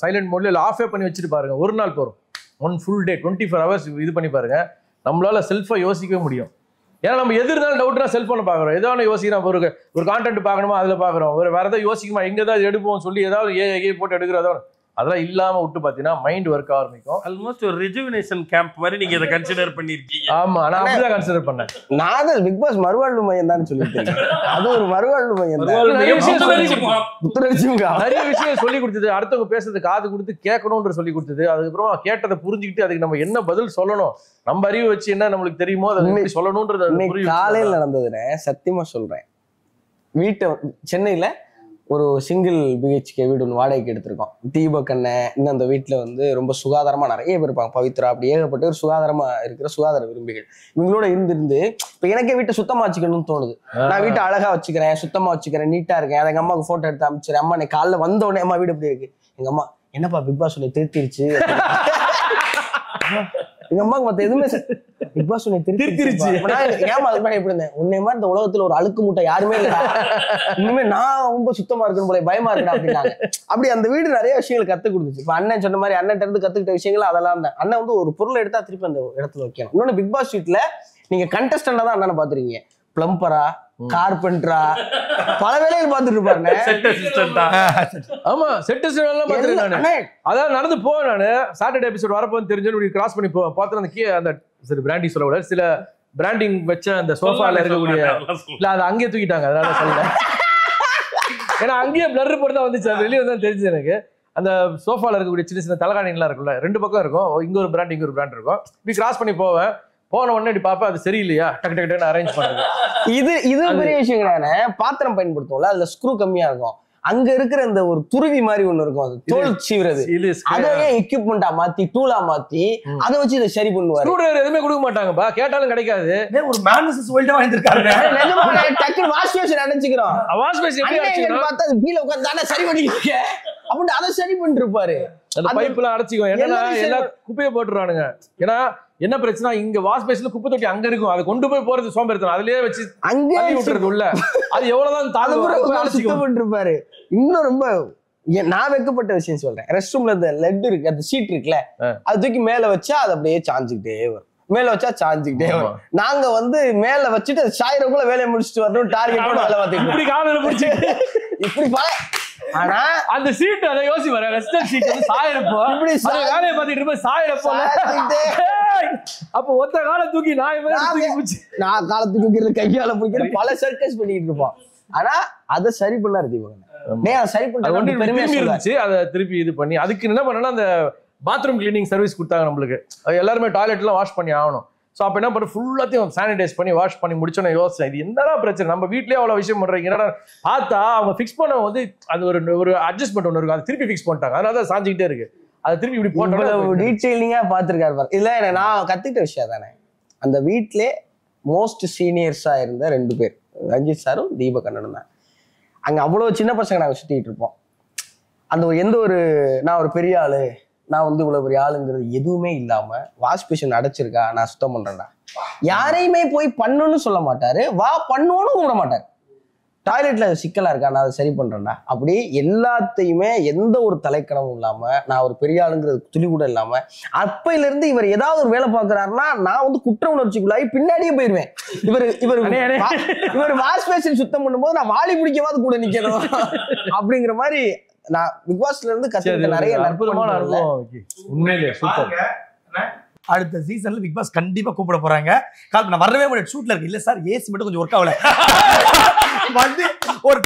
சைலண்ட் மோட்ல இல்ல ஆஃபே பண்ணி வச்சுட்டு பாருங்க. ஒரு நாள் போறோம், 1 full day 24 hours இது பண்ணி பாருங்க, நம்மளால செல்ஃபா யோசிக்கவே முடியும். ஏன்னா நம்ம எது இருந்தாலும் டவுட்னா செல்போனை பாக்குறோம், ஏதாவது யோசிக்கிறோம், ஒரு கான்டென்ட் பார்க்கணுமா அதுல பாக்குறோம், வேற ஏதாவது யோசிக்குமா எங்க ஏதாவது எடுப்போம் சொல்லி ஏதாவது ஏ போட்டு எடுக்கிறதோ அதெல்லாம் இல்லாம விட்டு பாத்தீங்கன்னா மைண்ட் ஒர்க் ஆரம்பிக்கும். ஆல்மோஸ்ட் ஒரு ரிஜுவினேஷன் கேம்ப் மாதிரி நீங்க இதை கன்சிடர் பண்ணிருக்கீங்க. ஆமா, நான் அப்படிதான் கன்சிடர் பண்ணேன். நான் பிக் பாஸ் மறுவாழ்வு மையம் தான் சொல்லிட்டு, அது ஒரு மறுவாழ்வு மையம். நிறைய விஷயம் சொல்லி கொடுத்தது, அடுத்தவங்க பேசுறது காது கொடுத்து கேட்கணும்ன்ற சொல்லி கொடுத்தது. அதுக்கப்புறமா கேட்டதை புரிஞ்சுக்கிட்டு அதுக்கு நம்ம என்ன பதில் சொல்லணும், நம்ம அறிவு வச்சு என்ன நம்மளுக்கு தெரியுமோ அதை சொல்லணும்ன்றது காலையில் நடந்ததுன்னு சத்தியமா சொல்றேன். வீட்டை சென்னையில ஒரு சிங்கிள் பிஹெச்கே வீடு ஒன்று வாடகைக்கு எடுத்திருக்கோம். தீபக் அண்ணன் இன்னும் அந்த வீட்டில் வந்து ரொம்ப சுகாதாரமா நிறைய பேர் இருப்பாங்க, பவித்ரா, அப்படி ஏகப்பட்டு ஒரு சுகாதாரமா இருக்கிற சுகாதார விரும்பிகள். இவங்களோட இருந்து இப்போ எனக்கே வீட்டை சுத்தமா வச்சுக்கணும்னு தோணுது. நான் வீட்டை அழகா வச்சுக்கிறேன், சுத்தமா வச்சுக்கிறேன், நீட்டா இருக்கேன். எங்க அம்மாவுக்கு போட்டோ எடுத்து அமைச்சிருக்கேன். அம்மா நீ காலைல வந்த உடனே அம்மா வீடு எப்படி இருக்கு? எங்க அம்மா என்னப்பா பிக் பாஸ் சொல்லி திருத்திருச்சு. எங்க அம்மாவுக்கு மத்த எதுவுமே பிக் பாஸ் சொல்லி திருத்திருச்சு. ஏமா அதுக்கு மேலே எப்படி இருந்தேன், உன்னை மாதிரி இந்த உலகத்துல ஒரு அழுக்கு மூட்டை யாருமே இல்லை, இனிமே நான் ரொம்ப சுத்தமா இருக்கணும் போல, பயமா இருக்கா அப்படின்னாங்க. அப்படி அந்த வீடு நிறைய விஷயங்கள் கத்துக் கொடுத்துச்சு. இப்ப அண்ணன் சொன்ன மாதிரி அண்ணன் இருந்து கத்துக்கிட்ட விஷயங்கள் அதெல்லாம் தான். அண்ணன் வந்து ஒரு பொருளை எடுத்தா திருப்பி அந்த இடத்துல வைக்கணும். இன்னொன்னு பிக் பாஸ் வீட்ல நீங்க கண்டஸ்டன்டா தான் அண்ணனை பாத்துருக்கீங்க, பிளம்பரா, கார்பெண்டரா, பல வேலைகள் பார்த்துட்டு இருப்பாங்க. ஆமா, செட் எல்லாம் பாத்துருக்கேன். அதான் நடந்து போவேன் நானு. சாட்டர்டே எபிசோட் வரப்போன்னு தெரிஞ்சு கிராஸ் பண்ணி பார்த்து அந்த அந்த சரி பிராண்டிங் சொல்ல விட சில பிராண்டிங் வச்ச அந்த சோஃபால இருக்கக்கூடிய இல்ல அதை அங்கேயே தூக்கிட்டாங்க, அதனால சொல்லல. ஏன்னா அங்கேயே பிளர் போட்டு தான் வந்துச்சு, அது வெளியே தான் தெரிஞ்சு எனக்கு. அந்த சோஃபால இருக்கக்கூடிய சின்ன சின்ன தலகாணிகள்லாம் இருக்குல்ல, 2 பக்கம் இருக்கும், இங்க ஒரு பிராண்ட் இங்க ஒரு பிராண்ட் இருக்கும். இப்படி கிராஸ் பண்ணி போவேன், போன உடனே இப்படி பாப்பா அது சரியில்லையா, டக்கு டக்கு டக்குன்னு அரேஞ்ச் பண்றது. இது பெரிய விஷயம் கிடையாது. பாத்திரம் பயன்படுத்துவோம்ல, அதுல ஸ்க்ரூ கம்மியா இருக்கும், அங்க இருக்கிற இந்த ஒரு துருவி மாதிரி ஒண்ணு இருக்கும், அது தோல் சீவுறது, அதையே எக்யூப்மெண்டா மாத்தி டூலா மாத்தி அதை வச்சு இதை சரி பண்ணுவாரு. ஸ்க்ரூ டிரைவர் எதுவுமே கொடுக்க மாட்டாங்கப்பா, கேட்டாலும் கிடைக்காது. ஒரு மேனஸ் சொல்லிட்டு வாங்கிருக்காங்க. டக்குனு வாஷ் பேஷன் அடைச்சிக்கிறோம், வாஷ் பேஷன் பார்த்தா அது கீழே உட்காந்து சரி பண்ணிக்க அப்படின்னு அதை சரி பண்ணிட்டு இருப்பாரு. அந்த பைப்ல அடைச்சிக்கும், ஏன்னா எல்லா குப்பையை போட்டுருவானுங்க. ஏன்னா என்ன பிரச்சனை, இங்க வாஷ் பேஷன்ல குப்பை தொட்டி அங்க இருக்கும், அதை கொண்டு போய் போறது சோம்பேறித்தனம், அதுலயே வச்சு அங்கே விட்டுறது உள்ள. அது எவ்வளவுதான் சுத்தம் பண்ணிருப்பாரு. இன்னும் ரொம்ப நான் வைக்கப்பட்ட விஷயம் சொல்றேன். ரெஸ்ட் ரூம்ல இந்த லெட் இருக்கு, அந்த சீட் இருக்குல்ல, அது தூக்கி மேல வச்சா அது அப்படியே சாஞ்சுக்கிட்டே வரும், மேல வச்சா சாஞ்சுக்கிட்டே வரும். நாங்க வந்து மேல வச்சுட்டு சாயிரக்குள்ள வேலையை முடிச்சுட்டு வரணும் டார்கெட்டோட வேலை பார்த்துட்டு இப்படி காலையில முடிச்சு இப்படி ஆனா அந்த சீட் அதை யோசி வர ரெஸ்டர் சீட் வந்து சாயிரப்போ இப்படி வேலையை பார்த்துட்டு இருப்பேன் சாயிரப்போ அப்ப ஒத்த காலை தூக்கி நான் காலத்துக்கு தூக்கிறது கையால பிடிக்கிறது பல சர்க்கஸ் பண்ணிட்டு இருப்போம். ஆனா அதை சரி பண்ணா சரி பண்ண பெருமையா இருந்துச்சு. அதை திருப்பி இது பண்ணி அதுக்கு என்ன பண்ணா அந்த பாத்ரூம் கிளீனிங் சர்வீஸ் கொடுத்தாங்க நம்மளுக்கு. எல்லாருமே டாய்லெட் எல்லாம் வாஷ் பண்ணி ஆகணும். ஸோ அப்போ என்ன பண்ண ஃபுல்லாத்தையும் சானிடைஸ் பண்ணி வாஷ் பண்ணி முடிச்சோன்னு யோசனை இது என்னடா பிரச்சனை, நம்ம வீட்லயே அவ்வளோ விஷயம் பண்றீங்க. என்னடா பார்த்தா அவங்க ஃபிக்ஸ் பண்ண வந்து அது ஒரு அட்ஜஸ்ட்மெண்ட் ஒன்று இருக்கும், அதை திருப்பி ஃபிக்ஸ் பண்ணிட்டாங்க. அதனால தான் சாஞ்சிக்கிட்டே இருக்கு. அதை திருப்பி இப்படி போட்டோம் டீட்டெயிலிங்கா பார்த்துருக்காரு பாரு. இல்ல நான் கத்துக்கிட்ட விஷயம் தானே. அந்த வீட்டிலே மோஸ்ட் சீனியர்ஸா இருந்த 2 பேர் ரஞ்சித் சாரும் தீபக் அண்ணனும் தான். அங்க அவ்வளவு சின்ன பசங்க நாங்கள் சுத்திட்டு இருப்போம். அந்த எந்த ஒரு நான் ஒரு பெரிய ஆளு, நான் வந்து இவ்வளவு பெரிய ஆளுங்கிறது எதுவுமே இல்லாம வாஷ் பேஷன் அடைச்சிருக்கா நான் சுத்தம் பண்றேன்டா, யாரையுமே போய் பண்ணுன்னு சொல்ல மாட்டாரு, வா பண்ணுவோன்னு கூப்பிட மாட்டாரு. டாய்லெட்ல சிக்கலா இருக்கா நான் அதை சரி பண்றேன்டா, அப்படி எல்லாத்தையுமே எந்த ஒரு தலைக்கணமும் இல்லாம நான் ஒரு பெரிய ஆளுங்கிறது துளி கூட இல்லாம அப்பையில இருந்து இவர் ஏதாவது ஒரு வேலை பார்க்கறாருன்னா நான் வந்து குற்ற உணர்ச்சிக்குள்ளாகி பின்னாடியே போயிருவேன். இவர் வாஷ் பேஷன் சுத்தம் பண்ணும்போது நான் வாளி பிடிக்கவாது கூட நிக்கணும் அப்படிங்கிற மாதிரி நான் பிக் பாஸ்ல இருந்து கத்துக்கிட்ட நிறைய அற்புதமான அனுபவம். உண்மையிலேயே சூப்பர். அடுத்த சீசன்ல பிக் பாஸ் கண்டிப்பா கூப்பிட போறாங்க. கால் நான் வரவே முடியாது, ஷூட்ல இருக்கு. இல்ல சார் ஏசி மட்டும் கொஞ்சம் ஒர்க் ஆகல, வந்து ஒரு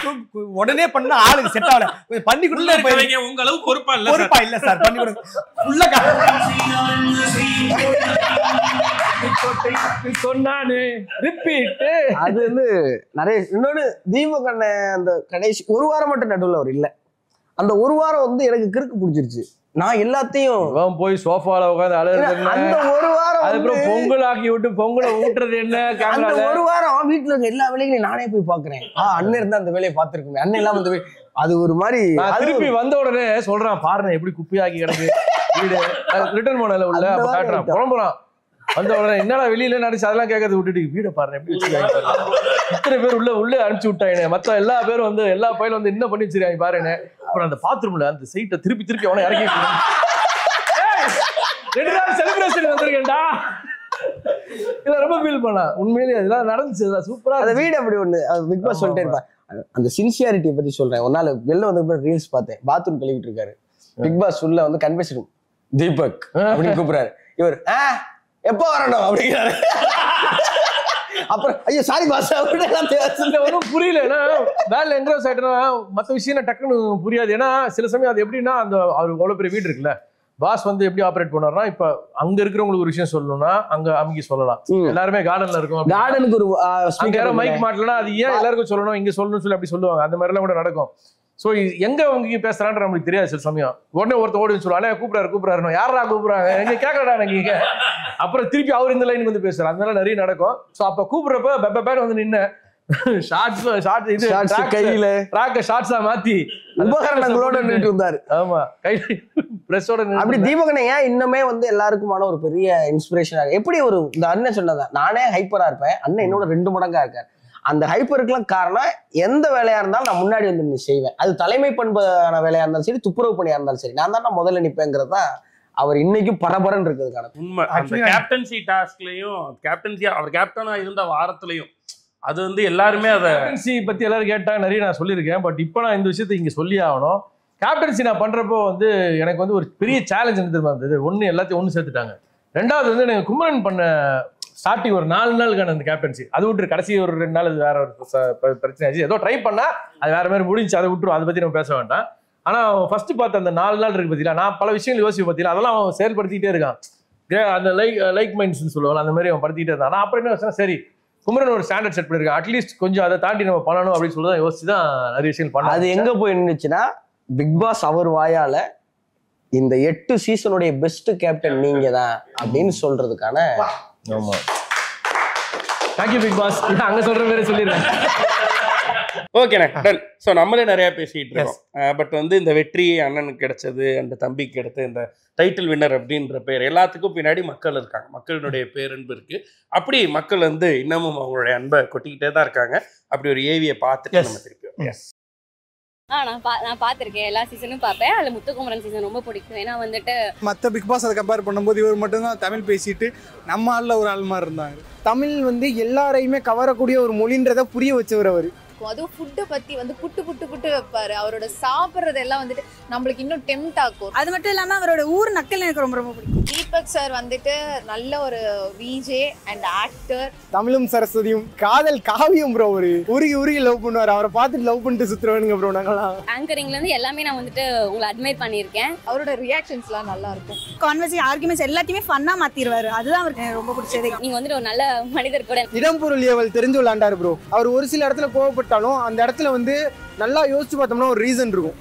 உடனே பண்ண ஆளுக்கு செட் ஆகல, பண்ணி கொடுங்க. உங்க அளவு பொறுப்பா இல்ல சார், பண்ணி கொடுங்க. சொன்னானே ரிப்பீட். அது வந்து நிறைய. இன்னொன்னு தீபக் அண்ணன் அந்த கடைசி ஒரு வாரம் மட்டும் நடுவில் அவர் இல்ல. அந்த ஒரு வாரம் வந்து எனக்கு கிறுக்கு பிடிச்சிருச்சு. நான் எல்லாத்தையும் போய் சோஃபால உட்காந்து அழுகுறது, அந்த ஒரு வாரம் அதுக்கப்புறம் பொங்கல் ஆக்கி விட்டு பொங்கலை ஊட்டுறது என்ன, அந்த ஒரு வாரம் வீட்டுல இருக்க எல்லா வேலைகளையும் நானே போய் பாக்குறேன். அண்ணன் இருந்தா அந்த வேலையை பாத்துருக்கேன், அண்ணன் இல்லாம அந்த அது ஒரு மாதிரி. திருப்பி வந்த உடனே சொல்றான் பாருங்க எப்படி குப்பையாக்கி கிடக்கு வீடு, ரிட்டர்ன் போனல உள்ள காட்டுறான், புறம்புறான். வந்த உடனே என்னடா வெளியில நடிச்சு அதெல்லாம் கேட்கறது விட்டுட்டு வீடை பாருங்க எப்படி வச்சிருக்காங்க, இத்தனை பேர் உள்ள அனுப்பிச்சு விட்டாங்க, மத்த எல்லா பேரும் வந்து எல்லா பையிலும் வந்து என்ன பண்ணி வச்சிருக்காங்க பாருங்க. அப்புறம் அந்த பாத்ரூம்ல அந்த சீட்டை திருப்பி அவனை இறக்கி 2 நாள் செலிப்ரேஷன் வந்திருக்கேன்டா. இதை ரொம்ப ஃபீல் பண்ணா. உண்மையிலேயே அதெல்லாம் நடந்துச்சு சூப்பரா. அந்த வீடு அப்படி ஒண்ணு பிக் பாஸ் சொல்லிட்டே இருப்பான். அந்த சின்சியாரிட்டியை பத்தி சொல்றேன். ஒரு நாள் வெளில வந்து ரீல்ஸ் பார்த்தேன், பாத்ரூம் கழுவிட்டு இருக்காரு பிக் பாஸ் உள்ள வந்து கன்வென்ஷன் தீபக் அப்படின்னு கூப்பிடுறாரு. இவர் எப்போ வரணும் அப்படிங்கிறாரு. அப்புறம் ஐயோ சாரி பாஸ் ஒன்றும் புரியல. ஏன்னா வேலை என்க்ரோஸ் ஆயிட்டோன்னா மற்ற விஷயம் டக்குன்னு புரியாது. ஏன்னா சில சமயம் அது எப்படின்னா அந்த அவருக்கு அவ்வளோ பெரிய வீடு இருக்குல்ல, பாஸ் வந்து எப்படி ஆப்ரேட் பண்ணாருன்னா இப்ப அங்க இருக்கிறவங்களுக்கு ஒரு விஷயம் சொல்லணும்னா அங்க அமைக்கி சொல்லலாம். எல்லாருமே கார்டன்ல இருக்கும், கார்டனுக்கு ஒரு ஸ்பீக்கர் மைக் மாட்டலன்னா அது ஏன் எல்லாருக்கும் சொல்லணும் இங்க சொல்லணும்னு சொல்லி அப்படி சொல்லுவாங்க. அந்த மாதிரி எல்லாம் கூட நடக்கும். சோ எங்க அவங்க பேசுறான்ற நம்மளுக்கு தெரியாது சில சமயம். உடனே ஒருத்தர் ஓடி சொல்லுவாங்க கூப்பிடாரு யாரா கூப்பிடுறாங்க எங்க கேட்கறா நீங்க. அப்புறம் திருப்பி அவர் இந்த லைனுக்கு வந்து பேசுறாரு. அதனால நிறைய நடக்கும். சோ அப்ப கூப்பிடுறப்ப பெப்ப வந்து நின்று கையில ஷார்ட்ஸா மாத்தி உபகரணங்களோட நின்றுட்டு இருந்தாரு. ஆமா கையில பிரஷோட. அப்படி தீபகனை ஏன் இன்னுமே வந்து எல்லாருக்குமான ஒரு பெரிய இன்ஸ்பிரேஷனா எப்படி ஒரு இந்த அண்ணன் சொன்னதான் நானே ஹைப்பரா இருப்பேன், அண்ணன் என்னோட 2 மடங்கா இருக்காரு. அந்த ஹைப்பருக்குலாம் காரணம் எந்த வேலையா இருந்தாலும் நான் முன்னாடி வந்து நீ செய்வேன். அது தலைமை பண்பான வேலையா இருந்தாலும் சரி, துப்புரவு பணியா இருந்தாலும் சரி, நான் தான் முதல்ல நிப்பேங்கிறது தான் அவர் இன்னைக்கும் பரபரன்னு இருக்கிறதுக்கான உண்மை. அந்த கேப்டன்சி டாஸ்க்லயும் கேப்டன்சி அவர் கேப்டனா இருந்த வாரத்திலையும் அது வந்து எல்லாருமே அதை கேப்டன்சி பத்தி எல்லாரும் கேட்டா நிறைய நான் சொல்லியிருக்கேன். பட் இப்போ நான் இந்த விஷயத்தை இங்க சொல்லி ஆகணும். கேப்டன்சி நான் பண்றப்போ வந்து எனக்கு வந்து ஒரு பெரிய சேலஞ்ச் இருந்தது. ஒண்ணு எல்லாத்தையும் ஒண்ணு சேர்த்துட்டாங்க. 2வது வந்து எனக்கு குமரன் பண்ண ஸ்டார்டிங் ஒரு 4 நாளுக்கான அந்த கேப்டன்சி அது விட்டு கடைசி ஒரு 2 நாள் அது வேற ஒரு பிரச்சனை ஆச்சு. ஏதோ ட்ரை பண்ணா அது வேற மாதிரி முடிஞ்சு அதை விட்டுரும். அதை பத்தி நம்ம பேச வேண்டாம். ஆனா ஃபர்ஸ்ட் பார்த்த அந்த 4 நாள் இருக்கு பத்தியா, நான் பல விஷயங்கள் யோசிச்சு பார்த்தீங்களா அதெல்லாம் அவன் செயல்படுத்திக்கிட்டே இருக்கான். அந்த லைக் மைண்ட்ஸ் சொல்லுவாங்க அந்த மாதிரி அவன் படுத்திக்கிட்டே இருந்தான். நான் அப்புறம் என்ன யோசிச்சேன், சரி குமரன் ஒரு ஸ்டாண்டர்ட் செட் பண்ணிருக்கேன், அட்லீஸ்ட் கொஞ்சம் அதை தாண்டி நம்ம பண்ணணும் அப்படின்னு சொல்லி தான் யோசிச்சு தான் நிறைய விஷயங்கள் பண்ண. அது எங்க போய் நின்றுச்சுன்னா பிக் பாஸ் அவர் வாயால இந்த 8 சீசனுடைய பெஸ்ட் கேப்டன் நீங்க தான் அப்படின்னு சொல்றதுக்கான. ஆமா தேங்க்யூ பிக் பாஸ். அங்க சொல்ற மாதிரி சொல்லிடுறேன். ஓகேண்ணே டன். ஸோ நம்மளே நிறைய பேசிட்டு இருக்கோம். பட் வந்து இந்த வெற்றி அண்ணனுக்கு கிடைச்சது, அந்த தம்பிக்கு கிடைத்த இந்த டைட்டில் வின்னர் அப்படின்ற பேர் எல்லாத்துக்கும் பின்னாடி மக்கள் இருக்காங்க, மக்களுடைய பேரன்பு இருக்கு. அப்படி மக்கள் வந்து இன்னமும் அவங்களுடைய அன்பை கொட்டிக்கிட்டே தான் இருக்காங்க. அப்படி ஒரு ஏவியை பார்த்துட்டு நம்ம திருப்பி நான் பார்த்திருக்கேன், எல்லா சீசனும் பார்ப்பேன். அதுல முத்துக்குமரன் சீசன் ரொம்ப பிடிக்கும். ஏன்னா வந்துட்டு மற்ற பிக் பாஸ் அதை கம்பேர் பண்ணும்போது இவர் மட்டும்தான் தமிழ் பேசிட்டு நம்ம ஆள்ல ஒரு ஆள் மாதிரி இருந்தாங்க. தமிழ் வந்து எல்லாரையுமே கவரக்கூடிய ஒரு மொழின்றதை புரிய வச்சவர் அவர். அதுவும் ஃபுட்டை பத்தி வந்து புட்டு வைப்பாரு. அவரோட சாப்பிட்றது எல்லாம் வந்துட்டு நம்மளுக்கு இன்னும் டெம்ட் ஆகும். அது மட்டும் இல்லாம அவரோட ஊர் நக்கல் எனக்கு ரொம்ப ரொம்ப பிடிக்கும். தீபக் சார் வந்துட்டு நல்ல ஒரு விஜே அண்ட் ஆக்டர். தமிழும் சரஸ்வதியும் காதல் காவியம் ப்ரோ. ஒரு உருகி லவ் பண்ணுவார். அவரை பார்த்துட்டு லவ் பண்ணிட்டு சுத்துறவனுங்க ப்ரோ நாங்களாம். ஆங்கரிங்ல இருந்து எல்லாமே நான் வந்துட்டு உங்களை அட்மைர் பண்ணியிருக்கேன். அவரோட ரியாக்ஷன்ஸ்லாம் நல்லா இருக்கும். கான்வர்சேஷன் ஆர்குமெண்ட்ஸ் எல்லாத்தையுமே ஃபன்னா மாத்திடுவாரு. அதுதான் அவருக்கு ரொம்ப பிடிச்சது. நீங்க வந்துட்டு ஒரு நல்ல மனிதர் கூட. இடம்பொருள் ஏவல் தெரிஞ்சு விளையாண்டாரு ப்ரோ. அவர் ஒரு சில இடத்துல கோவப்பட்டாலும் அந்த இடத்துல வந்து நல்லா யோசிச்சு பார்த்தோம்னா ஒரு ரீசன் இருக்கும்.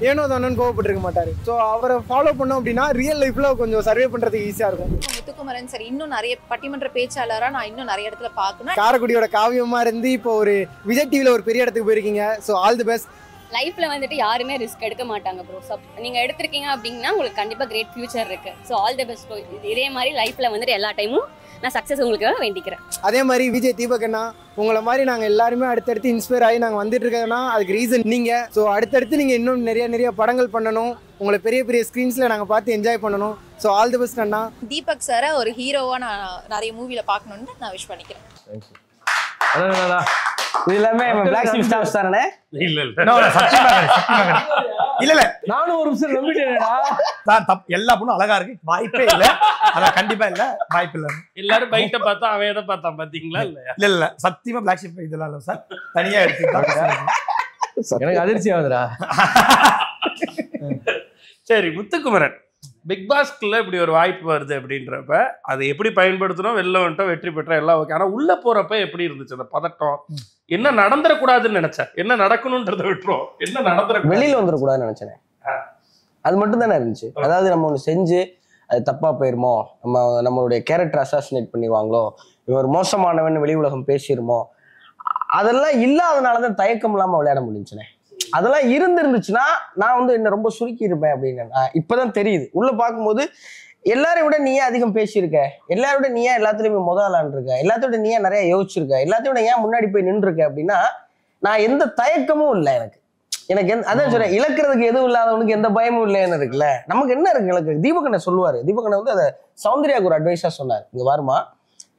ஏனோ தானோன்னு கோவப்பட்டிருக்க மாட்டாரு. ஸோ அவரை ஃபாலோ பண்ணோம் அப்படின்னா ரியல் லைஃப்ல கொஞ்சம் சர்வே பண்றதுக்கு ஈஸியா இருக்கும். முத்துக்குமரன் சார் இன்னும் நிறைய பட்டிமன்ற பேச்சாளரா நான் இன்னும் நிறைய இடத்துல பார்க்கணும். காரைக்குடியோட காவியமா இருந்து இப்போ ஒரு விஜய் டிவில ஒரு பெரிய இடத்துக்கு போயிருக்கீங்க. So all the best. லைஃப்ல வந்துட்டு யாருமே ரிஸ்க் எடுக்க மாட்டாங்க ப்ரோ. நீங்க எடுத்திருக்கீங்க அப்படின்னா உங்களுக்கு கண்டிப்பா கிரேட் ஃபியூச்சர் இருக்கு. So all the best bro. இதே மாதிரி லைஃப்ல வந்துட்டு எல்லா டைமும் நான் சக்சஸ் உங்களுக்கு வேண்டிக்கிறேன். அதே மாதிரி விஜய் தீபக் அண்ணா உங்களை மாதிரி நாங்கள் எல்லாருமே அடுத்தடுத்து இன்ஸ்பயர் ஆகி நாங்கள் வந்துட்டு இருக்கோம்னா அதுக்கு ரீசன் நீங்கள். ஸோ அடுத்தடுத்து நீங்கள் இன்னும் நிறைய படங்கள் பண்ணணும். உங்களை பெரிய ஸ்க்ரீன்ஸில் நாங்கள் பார்த்து என்ஜாய் பண்ணணும். ஸோ ஆல் தி பெஸ்ட் அண்ணா. தீபக் சாரை ஒரு ஹீரோவா நான் நிறைய மூவில பார்க்கணும்னு நான் விஷ் பண்ணிக்கிறேன். இது எல்லாமே பிளாக் ஷீப் ஸ்டார்ஸ் தானே? இல்ல நானும் ஒரு நிமிஷம் நம்பிட்டேன்டா. எல்லா பொண்ணும் அழகா இருக்கு, வாய்ப்பே இல்ல. அதான் கண்டிப்பா இல்ல, வாய்ப்பு இல்ல. எல்லாரும் பைட்ட பார்த்தா அவன் எதை பார்த்தான் பாத்தீங்களா? இல்ல சத்தியமா பிளாக் ஷீப் இதெல்லாம் இல்ல சார். தனியா எடுத்துக்கிட்டாங்க. எனக்கு அதிர்ச்சி ஆகுதுடா. சரி, முத்துக்குமரன் பிக் பாஸ்க்குள்ள இப்படி ஒரு வாய்ப்பு வருது அப்படின்றப்ப அதை எப்படி பயன்படுத்தணும்? வெளில வந்துட்டோம், வெற்றி பெற்ற எல்லாம் ஓகே. ஆனா உள்ள போறப்ப எப்படி இருந்துச்சு அந்த பதட்டம்? என்ன நடந்துடக்கூடாதுன்னு நினைச்சேன், என்ன நடக்கணும்ன்றதை விட்டுரும், என்ன நடந்துட வெளியில வந்துடக்கூடாதுன்னு நினைச்சேன். அது மட்டும் தானே இருந்துச்சு. அதாவது நம்ம ஒன்று செஞ்சு அது தப்பா போயிருமோ, நம்மளுடைய கேரக்டர் அசாசினேட் பண்ணிடுவாங்களோ, இவர் மோசமானவன் வெளி உலகம் பேசிடுமோ, அதெல்லாம் இல்லாதனாலதான் தயக்கம் இல்லாம விளையாட முடிஞ்சுனே. அதெல்லாம் இருந்துச்சுன்னா நான் வந்து என்ன ரொம்ப சுருக்கி இருப்பேன் அப்படின்னு இப்பதான் தெரியுது. உள்ள பார்க்கும்போது எல்லாரையும் விட நீயே அதிகம் பேசியிருக்க, எல்லாரும் விட நீயே எல்லாத்துலயுமே முதலான் இருக்க, எல்லாத்தோட நீயே நிறைய யோசிச்சிருக்க, எல்லாத்தையும் விட ஏன் முன்னாடி போய் நின்று இருக்க அப்படின்னா நான் எந்த தயக்கமும் இல்லை. எனக்கு அதான் சொல்றேன், இழக்கிறதுக்கு எதுவும் இல்லாதவனுக்கு எந்த பயமும் இல்லைன்னு இருக்குல்ல. நமக்கு என்ன இருக்கு இழக்கு? தீபகண்ண சொல்லுவாரு. தீபகண்ண வந்து அதை சௌந்தர்யாவுக்கு ஒரு அட்வைஸா சொன்னார். இங்க வருமா,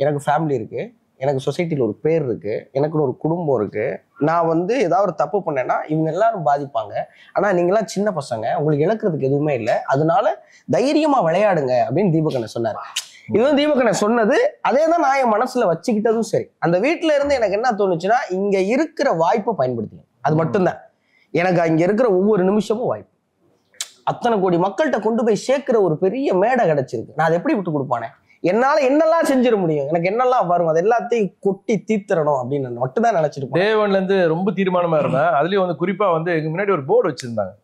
எனக்கு ஃபேமிலி இருக்கு, எனக்கு சொசைட்டியில் ஒரு பேர் இருக்கு, எனக்குன்னு ஒரு குடும்பம் இருக்கு. நான் வந்து ஏதாவது ஒரு தப்பு பண்ணேன்னா இவங்க எல்லாரும் பாதிப்பாங்க. ஆனா நீங்களாம் சின்ன பசங்க, உங்களுக்கு இழக்கிறதுக்கு எதுவுமே இல்லை, அதனால தைரியமா விளையாடுங்க அப்படின்னு தீபகண்ண சொன்னார். இது வந்து தீபகண்ண சொன்னது, அதே தான் நான் என் மனசுல வச்சுக்கிட்டதும் சரி. அந்த வீட்டுல இருந்து எனக்கு என்ன தோணுச்சுன்னா, இங்க இருக்கிற வாய்ப்பை பயன்படுத்திங்க. அது மட்டும்தான் எனக்கு. அங்க இருக்கிற ஒவ்வொரு நிமிஷமும் வாய்ப்பு. அத்தனை கோடி மக்கள்கிட்ட கொண்டு போய் சேர்க்கிற ஒரு பெரிய மேடை கிடைச்சிருக்கு. நான் அதை எப்படி விட்டு கொடுப்பானே? என்னால என்னெல்லாம் செஞ்சிட முடியும், எனக்கு என்னெல்லாம் வரும், அது எல்லாத்தையும் கொட்டி தீர்த்தரணும் அப்படின்னு மட்டும்தான் நினைச்சிருப்பேன். தேவன்ல இருந்து ரொம்ப தீர்மானமா இருந்தேன். அதுலயும் வந்து குறிப்பா வந்து எங்க முன்னாடி ஒரு போர்டு வச்சிருந்தாங்க.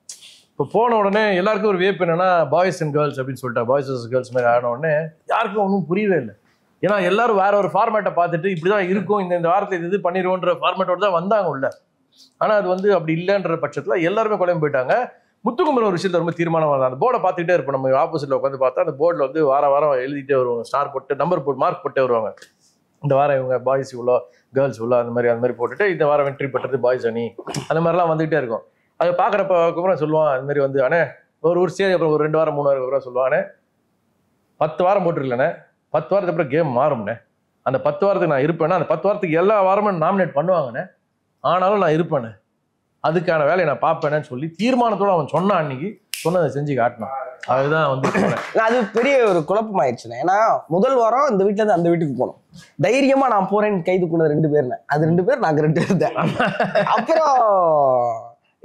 இப்போ போன உடனே எல்லாருக்கும் ஒரு வேப் என்னன்னா பாய்ஸ் அண்ட் கேர்ள்ஸ் அப்படின்னு சொல்லிட்டா, பாய்ஸ் அண்ட் கேர்ள்ஸ் மாதிரி ஆன உடனே யாருக்கும் ஒன்றும் புரியவே இல்லை. ஏன்னா எல்லாரும் வேற ஒரு ஃபார்மேட்டை பார்த்துட்டு இப்படிதான் இருக்கும், இந்த வாரத்தை இது பண்ணிடுவோன்ற ஃபார்மேட்டோட தான் வந்தாங்க உள்ள. ஆனா அது வந்து அப்படி இல்லைன்ற பட்சத்துல எல்லாருமே குழம்பு போயிட்டாங்க. முத்துக்குமரன் ஒரு விஷயத்த ரொம்ப தீர்மானமா இருந்தாங்க. அந்த போர்டை பார்த்துக்கிட்டே இருப்போம். நம்ம ஆப்போசிட்ல உட்காந்து பார்த்தா அந்த போர்டில் வந்து வாரம் எழுதிட்டே வருவாங்க, ஸ்டார் போட்டு நம்பர் போட்டு மார்க் போட்டே வருவாங்க. இந்த வாரம் இவங்க பாய்ஸ் இவ்வளோ, கேர்ள்ஸ் இவ்வளோ, அந்த மாதிரி போட்டுட்டு இந்த வாரம் வெற்றி பெற்றது பாய்ஸ் அணி, அந்த மாதிரிலாம் வந்துகிட்டே இருக்கும். அதை பார்க்குறப்ப அப்புறம் சொல்லுவான், அது மாதிரி வந்து அண்ணே ஒரு ஸ்டேஜ் அப்புறம் ஒரு 2 வாரம் 3 வாரம் அப்புறம் சொல்லுவானே 10 வாரம் போட்டுருக்கலண்ணே, 10 வாரத்துக்கு அப்புறம் கேம் மாறும்ண்ணே, அந்த 10 வாரத்துக்கு நான் இருப்பேன்னா அந்த 10 வாரத்துக்கு எல்லா வாரமும் நாமினேட் பண்ணுவாங்கண்ணே, ஆனாலும் நான் இருப்பேனே, அதுக்கான வேலையை நான் பார்ப்பேன்னு சொல்லி தீர்மானத்தோட அவன் சொன்னான். அன்னைக்கு சொன்னதை செஞ்சு காட்டினான். அதுதான் வந்து அது பெரிய ஒரு குழப்பம் ஆயிடுச்சுண்ணே. ஏன்னா முதல் வாரம் இந்த வீட்டுல இருந்து அந்த வீட்டுக்கு போனோம், தைரியமா நான் போறேன்னு கைது கொண்டது 2 பேர். அது 2 பேர், நாங்க 2 பேர். அப்புறம்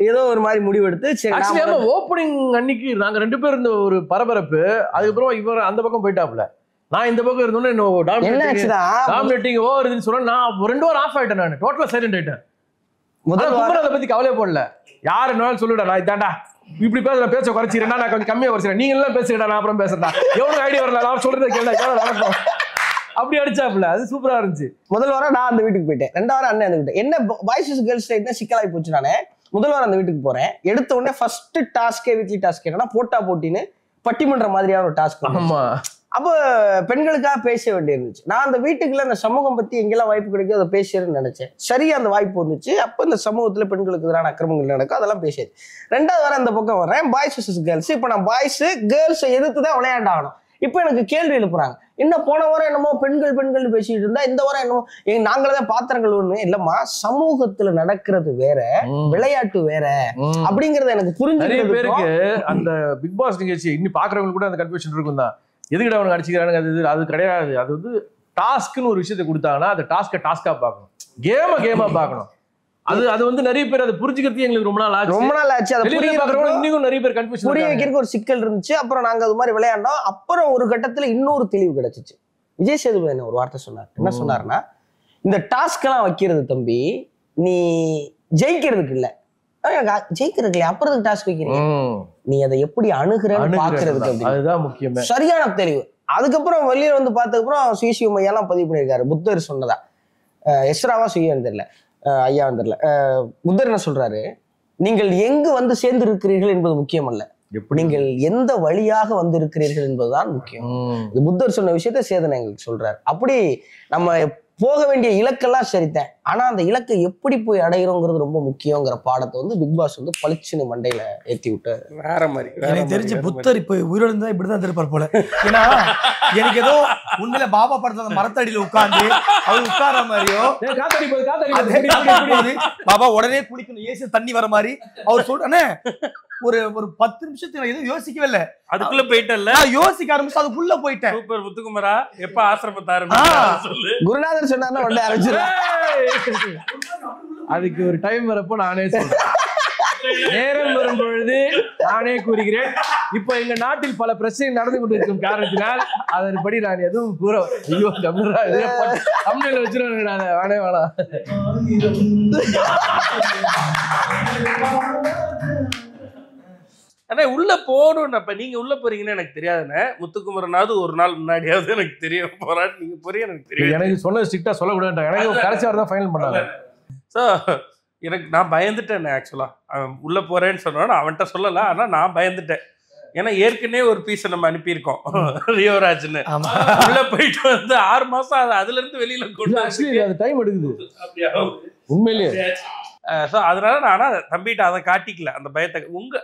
ஏதோ ஒரு மாதிரி முடிவெடுத்து ஓப்பனிங் அன்னைக்கு நாங்க 2 பேர் இருந்த ஒரு பரபரப்பு. அதுக்கப்புறம் இவர் அந்த பக்கம் போயிட்டாப்ல, நான் இந்த பக்கம் இருந்தோன்னே டாமினேட்டிங் ஓவருதுன்னு சொன்னா நான் 2 வாரம் ஆஃப் ஆயிட்டேன். நான் டோட்டலா சைலண்ட் ஆயிட்டேன். முதல் வாரம் அதை பத்தி கவலையே போடல. யாரு என்னாலும் சொல்லுடா, நான் இதாண்டா இப்படி பேச குறைச்சிக்கிறேன், நான் கொஞ்சம் கம்மியா குறைச்சிக்கிறேன், நீங்க எல்லாம் பேசுறேன், நான் அப்புறம் பேசுறேன், எவ்வளவு ஐடியா வரல, நான் சொல்றது கேள்வி அப்படி அடிச்சாப்புல. அது சூப்பரா இருந்துச்சு. முதல் வாரம் நான் அந்த வீட்டுக்கு போயிட்டேன், 2 வாரம் அண்ணன் அந்த வீட்டு. என்ன பாய்ஸ் கேர்ள்ஸ் என்ன சிக்கலாகி போச்சு, நானே முதல் வாரம் அந்த வீட்டுக்கு போறேன். எடுத்த உடனே ஃபர்ஸ்ட் டாஸ்கே வீக்லி டாஸ்க் என்னன்னா போட்டா போட்டின்னு பட்டிமன்ற மாதிரியான ஒரு டாஸ்க். ஆமா, அப்போ பெண்களுக்காக பேச வேண்டியிருந்துச்சு. நான் அந்த வீட்டுக்குள்ள அந்த சமூகம் பத்தி எங்கெல்லாம் வாய்ப்பு கிடைக்கும் அதை பேசுறேன்னு நினைச்சேன். சரியா அந்த வாய்ப்பு வந்துச்சு. அப்போ இந்த சமூகத்துல பெண்களுக்கு எதிரான அக்கிரமங்கள் நடக்கும், அதெல்லாம் பேசியது. ரெண்டாவது வர இந்த பக்கம் வரேன், பாய்ஸ் வர்சஸ் கேர்ள்ஸ். இப்போ நான் பாய்ஸ் கேர்ள்ஸை எதிர்த்து தான் விளையாண்டாகணும். இப்போ எனக்கு கேள்வி எழுப்புறாங்க, என்ன போன வாரம் என்னமோ பெண்கள் பேசிட்டு இருந்தா இந்த வாரம் என்னமோ நாங்களே தான் பாத்திரங்கள் ஒண்ணு இல்லம்மா, சமூகத்துல நடக்கிறது வேற, விளையாட்டு வேற அப்படிங்கறது எனக்கு புரிஞ்சு. நிறைய பேருக்கு அந்த பிக் பாஸ் நிகழ்ச்சி இன்னும் பாக்குறவங்களுக்கு கூட அந்த கன்ஃபியூஷன் இருக்கும் தான், எதுக்கிட்ட அவனுக்கு அடிச்சுக்கிறானுங்க, அது கிடையாது. அது வந்து டாஸ்க்னு ஒரு விஷயத்தை கொடுத்தாங்கன்னா அந்த டாஸ்கா பார்க்கணும், கேமா பார்க்கணும். அது வந்து நிறைய பேர் அதை புரிஞ்சுக்கிறது எங்களுக்கு ரொம்ப நாள் ஆச்சு. அதை இன்னும் நிறைய பேர் கன்ஃபியூஷன் புரிய வைக்கிறதுக்கு ஒரு சிக்கல் இருந்துச்சு. அப்புறம் நாங்க அது மாதிரி விளையாண்டோம். அப்புறம் ஒரு கட்டத்துல இன்னொரு தெளிவு கிடைச்சிச்சு. விஜய் சேதுபதி ஒரு வார்த்தை சொன்னார். என்ன சொன்னாருன்னா, இந்த டாஸ்க் எல்லாம் வைக்கிறது தம்பி நீ ஜெயிக்கிறதுக்கு இல்ல, ஜெயிக்கிறதுக்கு இல்ல, அப்புறம் டாஸ்க் வைக்கிறீங்க, நீ அதை எப்படி அணுகிறன்னு பாக்குறதுக்கு, அதுதான் முக்கியம். சரியான தெளிவு. அதுக்கப்புறம் வெளியே வந்து பார்த்ததுக்கப்புறம் சுயசிவம் ஐயாலாம் பதிவு பண்ணியிருக்காரு. புத்தர் சொன்னதா, எஸ்ராவா சுயம் தெரியல, ஐயா தெரியல, புத்தர் என்ன சொல்றாரு, நீங்கள் எங்கு வந்து சேர்ந்து இருக்கிறீர்கள் என்பது முக்கியம் அல்ல, நீங்கள் எந்த வழியாக வந்து இருக்கிறீர்கள் என்பதுதான் முக்கியம். புத்தர் சொன்ன விஷயத்த சேதனை எங்களுக்கு சொல்றாரு. அப்படி நம்ம போக வேண்டிய இலக்கெல்லாம் சரித்தேன், ஆனா அந்த இலக்கை எப்படி போய் அடைகிறோங்கிறது ரொம்ப முக்கியங்கிற பாடத்தை வந்து பிக் பாஸ் வந்து பளிச்சுன்னு மண்டையில ஏத்தி விட்டு வேற மாதிரி. எனக்கு தெரிஞ்சு புத்தர் இப்ப உயிரோடு இருந்தா இப்படிதான் திருப்பார் போல. ஏன்னா எனக்கு ஏதோ உண்மையில பாபா படத்துல மரத்தடியில உட்கார்ந்து அவர் உட்கார்ற மாதிரியோ, பாபா உடனே குளிக்கணும், ஏசி தண்ணி வர மாதிரி அவர் சொல்றானே, ஒரு 10 நிமிஷத்துல எதுவும் யோசிக்கவே இல்லை, அதுக்குள்ள போயிட்டல, யோசிக்க ஆரம்பிச்சு அதுக்குள்ள போயிட்டேன். சூப்பர் முத்துக்குமரா, எப்ப ஆசிரமத்தை ஆரம்பிச்சு சொல்லு. குருநாதர் சொன்னார்னா உடனே ஆரம்பிச்சிடலாம். அதுக்கு ஒரு டைம் வரப்போ நானே சொல்றேன், நேரம் வரும் பொழுது நானே கூறுகிறேன். இப்போ எங்க நாட்டில் பல பிரச்சனை நடந்து கொண்டிருக்கும் காரணத்தினால் அதன்படி நான் எதுவும் கூற, ஐயோ தமிழ்ல வச்சிருவேன், வேணே வேணாம். ஆனா உள்ள போகணும். அப்ப நீங்க உள்ள போறீங்கன்னு எனக்கு தெரியாதுண்ணே. முத்துக்குமரனாவது ஒரு நாள் முன்னாடியாவது எனக்கு தெரியும் போறான்னு, நீங்க போறீங்க எனக்கு தெரியும். எனக்கு சொன்னது ஸ்ட்ரிக்டா சொல்லக்கூடாது, எனக்கு கடைசி வரை தான் ஃபைனல் பண்ணாங்க. ஸோ எனக்கு நான் பயந்துட்டேன் ஆக்சுவலா. அவன் உள்ள போறேன்னு சொன்னாலும் அவன்கிட்ட சொல்லல, ஆனா நான் பயந்துட்டேன். ஏன்னா ஏற்கனவே ஒரு பீஸ் நம்ம அனுப்பியிருக்கோம் ரியோராஜ்னு, உள்ள போயிட்டு வந்து 6 மாசம் அதுல இருந்து வெளியில கொண்டு அது டைம் எடுக்குது உண்மையிலேயே. ஸோ அதனால நான் தம்பிகிட்ட அதை காட்டிக்கல அந்த பயத்தை.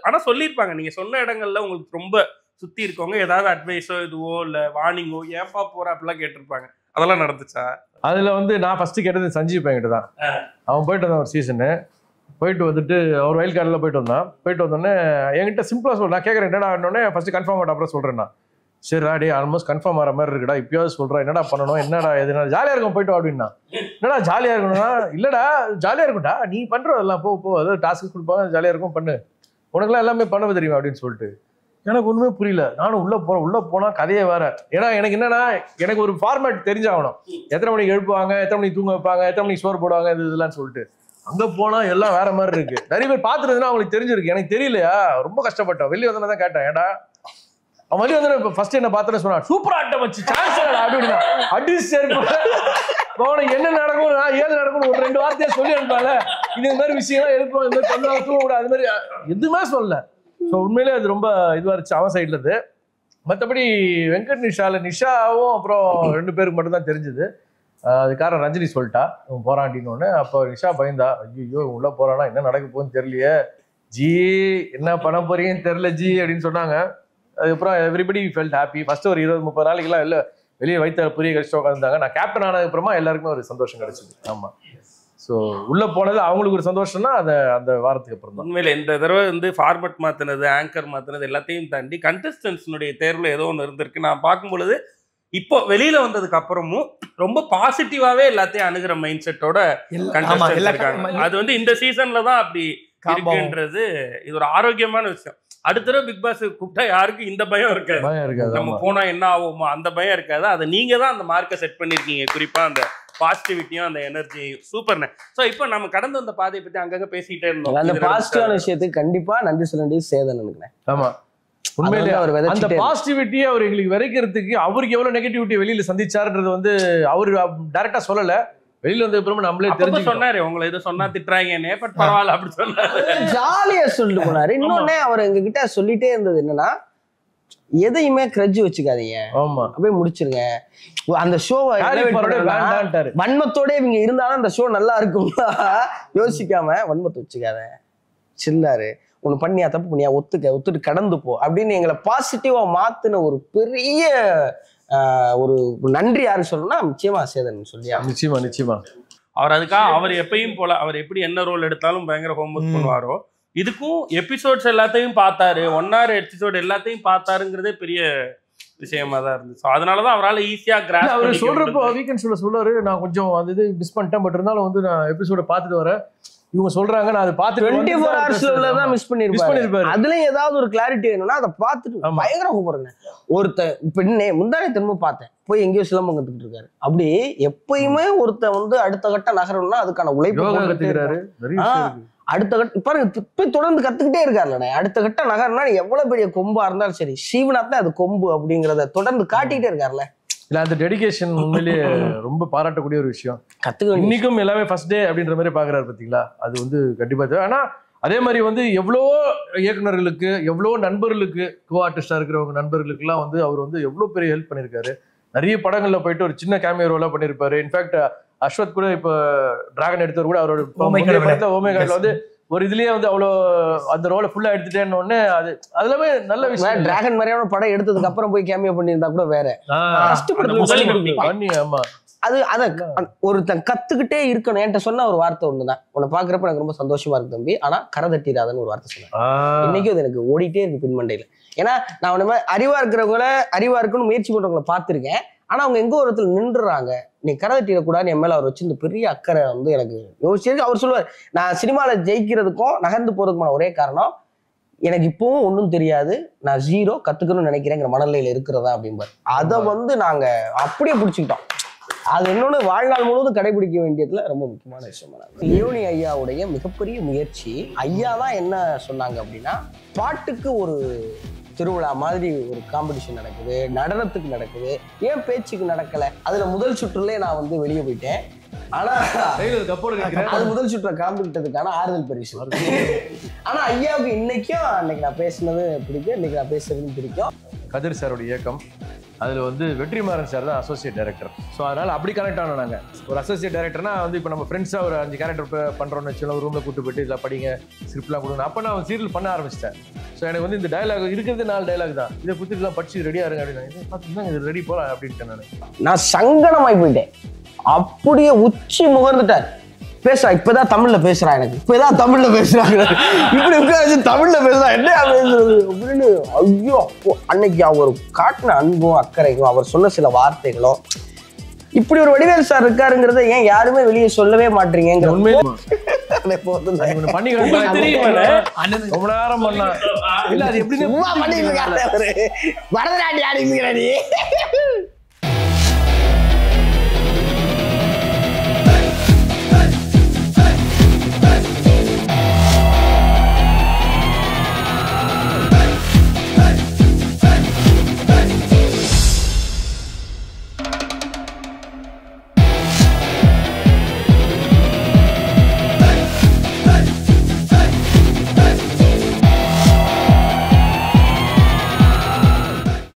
ஆனா சொல்லியிருப்பாங்க, நீங்க சொன்ன இடங்கள்ல உங்களுக்கு ரொம்ப சுத்தி இருக்கவங்க ஏதாவது அட்வைஸோ இதுவோ இல்ல வார்னிங்கோ, ஏன்பா போற அப்படிலாம் கேட்டிருப்பாங்க. அதெல்லாம் நடந்துச்சா? அதுல வந்து நான் ஃபர்ஸ்ட் கேட்டது சஞ்சீவ் பையன்கிட்ட தான். அவன் போயிட்டு வந்தான் ஒரு சீசனு, போயிட்டு வந்துட்டு அவர் வயல் கார்டில் போயிட்டு வந்தோடனே என்கிட்ட சிம்பிளா சொல்ல, நான் கேட்குறேன் என்னடா ஆனோடனே ஃபர்ஸ்ட் கன்ஃபார்ம் ஆகிட்ட அப்புறம் சொல்றேன். நான் சரிடா டே ஆல்மோஸ்ட் கன்ஃபார்ம் ஆகிற மாதிரி இருக்குடா, இப்பயாவது சொல்கிறேன், என்னடா பண்ணணும், என்னடா எதுனா ஜாலியாக இருக்கும் போயிட்டு அப்படின்னா. என்னடா ஜாலியாக இருக்கணும்னா, இல்லைடா ஜாலியாக இருக்கும்டா, நீ பண்ணுறதெல்லாம் போ அதாவது டாஸ்க்கு கொடுப்பாங்க, ஜாலியாக இருக்கும் பண்ணு, உனக்குலாம் எல்லாமே பண்ண தெரியும் அப்படின்னு சொல்லிட்டு. எனக்கு ஒன்றுமே புரியல. நானும் உள்ளே போனால் கதையே வேற. ஏன்னா எனக்கு என்னன்னா, எனக்கு ஒரு ஃபார்மேட் தெரிஞ்சாகணும், எத்தனை மணிக்கு எழுப்புவாங்க, எத்தனை மணிக்கு தூங்க வைப்பாங்க, எத்தனை மணிக்கு சோறு போடுவாங்க, இதெல்லாம் சொல்லிட்டு. அங்கே போனால் எல்லாம் வேற மாதிரி இருக்கு. நிறைய பேர் பார்த்துருந்துன்னா அவங்களுக்கு தெரிஞ்சிருக்கு, எனக்கு தெரியலையா, ரொம்ப கஷ்டப்பட்டேன். வெளியே வந்தோன்னா தான் கேட்டேன், ஏடா அவன் வெளியே வந்து ஃபர்ஸ்ட் என்ன பார்த்தேன்னு சொன்னான், சூப்பரா ஆட்டம் வச்சு சான்ஸ் அப்படின்னா அடி சேர்ப்பு போன என்ன நடக்கும், நான் ஏது நடக்கும் ஒரு 2 வார்த்தையா சொல்லி அனுப்பால, இது மாதிரி விஷயம்லாம் எழுப்போம், இந்த மாதிரி கொஞ்சம் தூங்க கூட அது மாதிரி எதுவுமே சொல்லல. ஸோ உண்மையிலே அது ரொம்ப இதுவாக இருந்துச்சு அவன் சைட்ல இருந்து. மற்றபடி வெங்கட் நிஷாவும் அப்புறம் 2 பேருக்கு மட்டும் தான் தெரிஞ்சுது. அது காரணம் ரஜினி சொல்லிட்டா இவன் போராண்டினோன்னு. அப்போ நிஷா பயந்தா, ஐயோ உள்ள போறானா என்ன நடக்க போகுதுன்னு தெரியலையே ஜி, என்ன பண்ண போறீங்கன்னு தெரியல ஜி அப்படின்னு சொன்னாங்க. அதுக்கப்புறம் எவ்ரிபடி ஃபெல்ட் ஹாப்பி. ஃபர்ஸ்ட் ஒரு 20-30 நாளைக்குலாம் இல்லை வெளியே வைத்த புரிய கழிச்சு உட்காந்துருந்தாங்க. நான் கேப்டன் ஆனதுக்கப்புறமா எல்லாருக்குமே ஒரு சந்தோஷம் கிடைச்சது. ஆமா, ஸோ உள்ள போனது அவங்களுக்கு ஒரு சந்தோஷம்னா அது அந்த வாரத்துக்கு அப்புறம் தான். உண்மையில இந்த தடவை வந்து ஃபார்மட் மாத்தினது, ஆங்கர் மாத்தினது எல்லாத்தையும் தாண்டி கண்டஸ்டன்ஸ்னுடைய தேர்வுல ஏதோ ஒன்று இருந்திருக்கு. நான் பார்க்கும் பொழுது இப்போ வெளியில வந்ததுக்கு அப்புறமும் ரொம்ப பாசிட்டிவாவே எல்லாத்தையும் அணுகிற மைண்ட் செட்டோட கண்டஸ்டன்ஸ் இருக்காங்க. அது வந்து இந்த சீசன்ல தான் அப்படி இருக்குன்றது இது ஒரு ஆரோக்கியமான விஷயம். அடுத்த தடவை பிக் பாஸ் கூப்பிட்டா யாருக்கும் இந்த பயம் இருக்காது, நம்ம போனா என்ன ஆகுமோ அந்த பயம் இருக்காது. அதை நீங்க தான் அந்த மார்க்கை செட் பண்ணிருக்கீங்க, குறிப்பா அந்த பாசிட்டிவிட்டியும் அந்த எனர்ஜியும். சூப்பர்ண்ணே. சோ இப்போ நம்ம கடந்து வந்த பாதையை பத்தி அங்கங்க பேசிட்டே இருந்தோம். அந்த பாசிட்டிவான விஷயத்துக்கு கண்டிப்பா நன்றி சொல்ல வேண்டியது சேதன். ஆமா, உண்மையிலே அந்த பாசிட்டிவிட்டியை அவர் எங்களுக்கு விதைக்கிறதுக்கு அவருக்கு எவ்வளவு நெகட்டிவிட்டி வெளியில சந்திச்சாருன்றது வந்து அவரு டைரக்டா சொல்லல, வெளியில வந்து அப்புறமா நம்மளே தெரிஞ்சு சொன்னாரு, உங்களை இது சொன்னா திட்டுறாங்கன்னே, பட் பரவாயில்ல அப்படி சொன்னாரு, ஜாலியா சொல்லிட்டு போனாரு. இன்னொன்னே அவர் எங்க கிட்ட சொல்லிட்டே இருந்தது என்னன்னா, எதையுமே கிரட்ஜ் வச்சுக்காதீங்க. ஆமா அப்படியே முடிச்சிருங்க. அந்த ஷோவை வன்மத்தோட இவங்க இருந்தாலும் அந்த ஷோ நல்லா இருக்கும்னா யோசிக்காம வன்மத்தை வச்சுக்காத. சில்லாரு ஒண்ணு பண்ணியா தப்பு பண்ணியா ஒத்துட்டு கடந்து போ அப்படின்னு எங்களை பாசிட்டிவா மாத்துன ஒரு பெரிய ஒரு நன்றி யாரு சொல்லணும்னா நிச்சயமா சேதன் சொல்லியா. நிச்சயமா அவர் அதுக்காக அவர் எப்பயும் போல அவர் எப்படி என்ன ரோல் எடுத்தாலும் பயங்கர ஹோம்ஒர்க் பண்ணுவாரோ, இதுக்கும் எபிசோட்ஸ் எல்லாத்தையும் பார்த்தாரு, 1 hour எபிசோட் எல்லாத்தையும் பார்த்தாருங்கிறதே பெரிய விஷயமா தான் இருந்துச்சு. அதனாலதான் அவரால் ஈஸியா கிராஸ் அவர் சொல்றப்போ வீக்கெண்ட் சொல்லுவாரு, நான் கொஞ்சம் அந்த இது மிஸ் பண்ணிட்டேன், பட் இருந்தாலும் வந்து நான் எபிசோட பார்த்துட்டு வரேன், இவங்க சொல்றாங்க நான் அதை பார்த்து 24 hours உள்ளதான் மிஸ் பண்ணிருப்பாரு. அதுலயும் ஏதாவது ஒரு கிளாரிட்டி வேணும்னா அதை பார்த்துட்டு பயங்கர கூப்பிடுங்க. ஒருத்தன் இப்ப முந்தானே திரும்ப பார்த்தேன், போய் எங்கேயோ சிலம்பம் கத்துக்கிட்டு இருக்காரு. அப்படி எப்பயுமே ஒருத்தன் வந்து அடுத்த கட்ட நகரம்னா அதுக்கான உழைப்பு கத்துக்கிறாரு. அடுத்த கட்ட பாருங்க போய் தொடர்ந்து கத்துக்கிட்டே இருக்காருல்ல. அடுத்த கட்ட நகர்னா எவ்வளவு பெரிய கொம்பா இருந்தாலும் சரி, சிவநாத் தான் அது கொம்பு அப்படிங்கறத தொடர்ந்து காட்டிட்டே இருக்காருல்ல. இல்ல அந்த டெடிகேஷன் உண்மையிலேயே ரொம்ப பாராட்டக்கூடிய ஒரு விஷயம். கத்துக்க இன்னைக்கும் எல்லாமே ஃபர்ஸ்ட் டே அப்படின்ற மாதிரி பாக்குறாரு பாத்தீங்களா, அது வந்து கண்டிப்பா தேவை. ஆனா அதே மாதிரி வந்து எவ்வளவோ இயக்குநர்களுக்கு எவ்வளவோ நண்பர்களுக்கு கோ ஆர்டிஸ்டா இருக்கிறவங்க நண்பர்களுக்கு எல்லாம் வந்து அவர் வந்து எவ்வளவு பெரிய ஹெல்ப் பண்ணிருக்காரு. நிறைய படங்கள்ல போயிட்டு ஒரு சின்ன கேமியோ ரோலா பண்ணிருப்பாரு. இன்ஃபேக்ட் அஸ்வத் கூட இப்ப டிராகன் எடுத்தவர் கூட அவரோட ஓமேகால வந்து ஒரு இதுலயே வந்து அவ்வளோ அந்த ரோலை ஃபுல்லா எடுத்துட்டேன்னு ஒண்ணு அதெல்லாமே நல்ல விஷயம். டிராகன் மாதிரியான படம் எடுத்ததுக்கு அப்புறம் போய் கேமியோ பண்ணியிருந்தா கூட வேற. ஆமா அது அத ஒருத்தன் கத்துக்கிட்டே இருக்கணும். என்கிட்ட சொன்ன ஒரு வார்த்தை ஒண்ணுதான், உன்னை பாக்குறப்ப எனக்கு ரொம்ப சந்தோஷமா இருக்கு தம்பி, ஆனா கரை தட்டிடாதன்னு ஒரு வார்த்தை சொன்னேன். இன்னைக்கும் அது எனக்கு ஓடிட்டே இருக்கு பின்மண்டையில. ஏன்னா நான் உன்ன மாதிரி அறிவா இருக்கிறவங்கள அறிவா இருக்குன்னு முயற்சி பண்றவங்களை பார்த்திருக்கேன். ஆனா அவங்க எங்க ஒரு இடத்துல நின்றுறாங்க, நீ கரை தட்டிடக்கூடாது என் மேல அவர் வச்சு இந்த பெரிய அக்கறை வந்து எனக்கு யோசிச்சு. அவர் சொல்லுவார், நான் சினிமால ஜெயிக்கிறதுக்கும் நகர்ந்து போறதுக்குமான ஒரே காரணம் எனக்கு இப்பவும் ஒன்றும் தெரியாது, நான் 0 கத்துக்கணும்னு நினைக்கிறேங்கிற மனநிலையில இருக்கிறதா அப்படிம்பாரு. அதை வந்து நாங்க அப்படியே பிடிச்சிக்கிட்டோம். அது இன்னொன்று வாழ்நாள் முழுவதும் கடைபிடிக்க வேண்டியதுல ரொம்ப முக்கியமான விஷயமா. லியோனி ஐயாவுடைய மிகப்பெரிய முயற்சி, ஐயா தான் என்ன சொன்னாங்க அப்படின்னா, பாட்டுக்கு ஒரு திருவிழா மாதிரி ஒரு காம்படிஷன் நடக்குது, நடனத்துக்கு நடக்குது, ஏன் பேச்சுக்கு நடக்கல? அதுல முதல் சுற்றுலயே நான் வந்து வெளியே போயிட்டேன். ஆனா அது முதல் சுற்றை காமிக்கிட்டதுக்கான ஆறுதல் பரிசு. ஆனா ஐயாவுக்கு இன்னைக்கும் அன்னைக்கு நான் பேசினது பிடிக்கும், இன்னைக்கு நான் பேசுறதும் பிடிக்கும். கதிர் சாரோட இயக்கம், அதில் வந்து வெற்றிமாறன் சார் தான் அசோசியேட் டைரக்டர். ஸோ அதனால் அப்படி கனெக்ட் ஆனோம் நாங்கள். ஒரு அசோசியேட் டைரக்டர்னா வந்து இப்போ நம்ம ஃப்ரெண்ட்ஸாக ஒரு 5 கேரக்டர் பண்ணுறோன்னு வச்சு ஒரு ரூமில் கூட்டு போயிட்டு இதில் படிங்க, ஸ்கிரிப்ட்லாம் கொடுங்க. அப்போ நான் சீரியல் பண்ண ஆரம்பிச்சிட்டேன். ஸோ எனக்கு வந்து இந்த டைலாக் இருக்கிறது 4 டைலாக் தான், இதை கொடுத்துட்டுலாம் படிச்சு ரெடியாக இருங்க அப்படின்னு பார்த்துட்டு இது ரெடி போகலாம் அப்படின்ட்டு நான் சங்கடமாய் போயிட்டேன். அப்படியே உச்சி முகர்ந்துட்டார். பேசுறா, இப்பதான் தமிழ்ல பேசுறா, எனக்கு இப்பதான் தமிழ்ல பேசுறாங்க, இப்படி உட்காந்து தமிழ்ல பேசுறா, என்ன பேசுறது அப்படின்னு. ஐயோ, அன்னைக்கு அவர் காட்டின அன்பும் அக்கறையும் அவர் சொன்ன சில வார்த்தைகளும், இப்படி ஒரு வடிவேல் சார் இருக்காருங்கிறத ஏன் யாருமே வெளியே சொல்லவே மாட்டீங்க. உண்மையிலே பண்ணி ரொம்ப நேரம் பண்ணலாம். இல்ல அது எப்படி பரதநாட்டியம் ஆடிக்கிறீ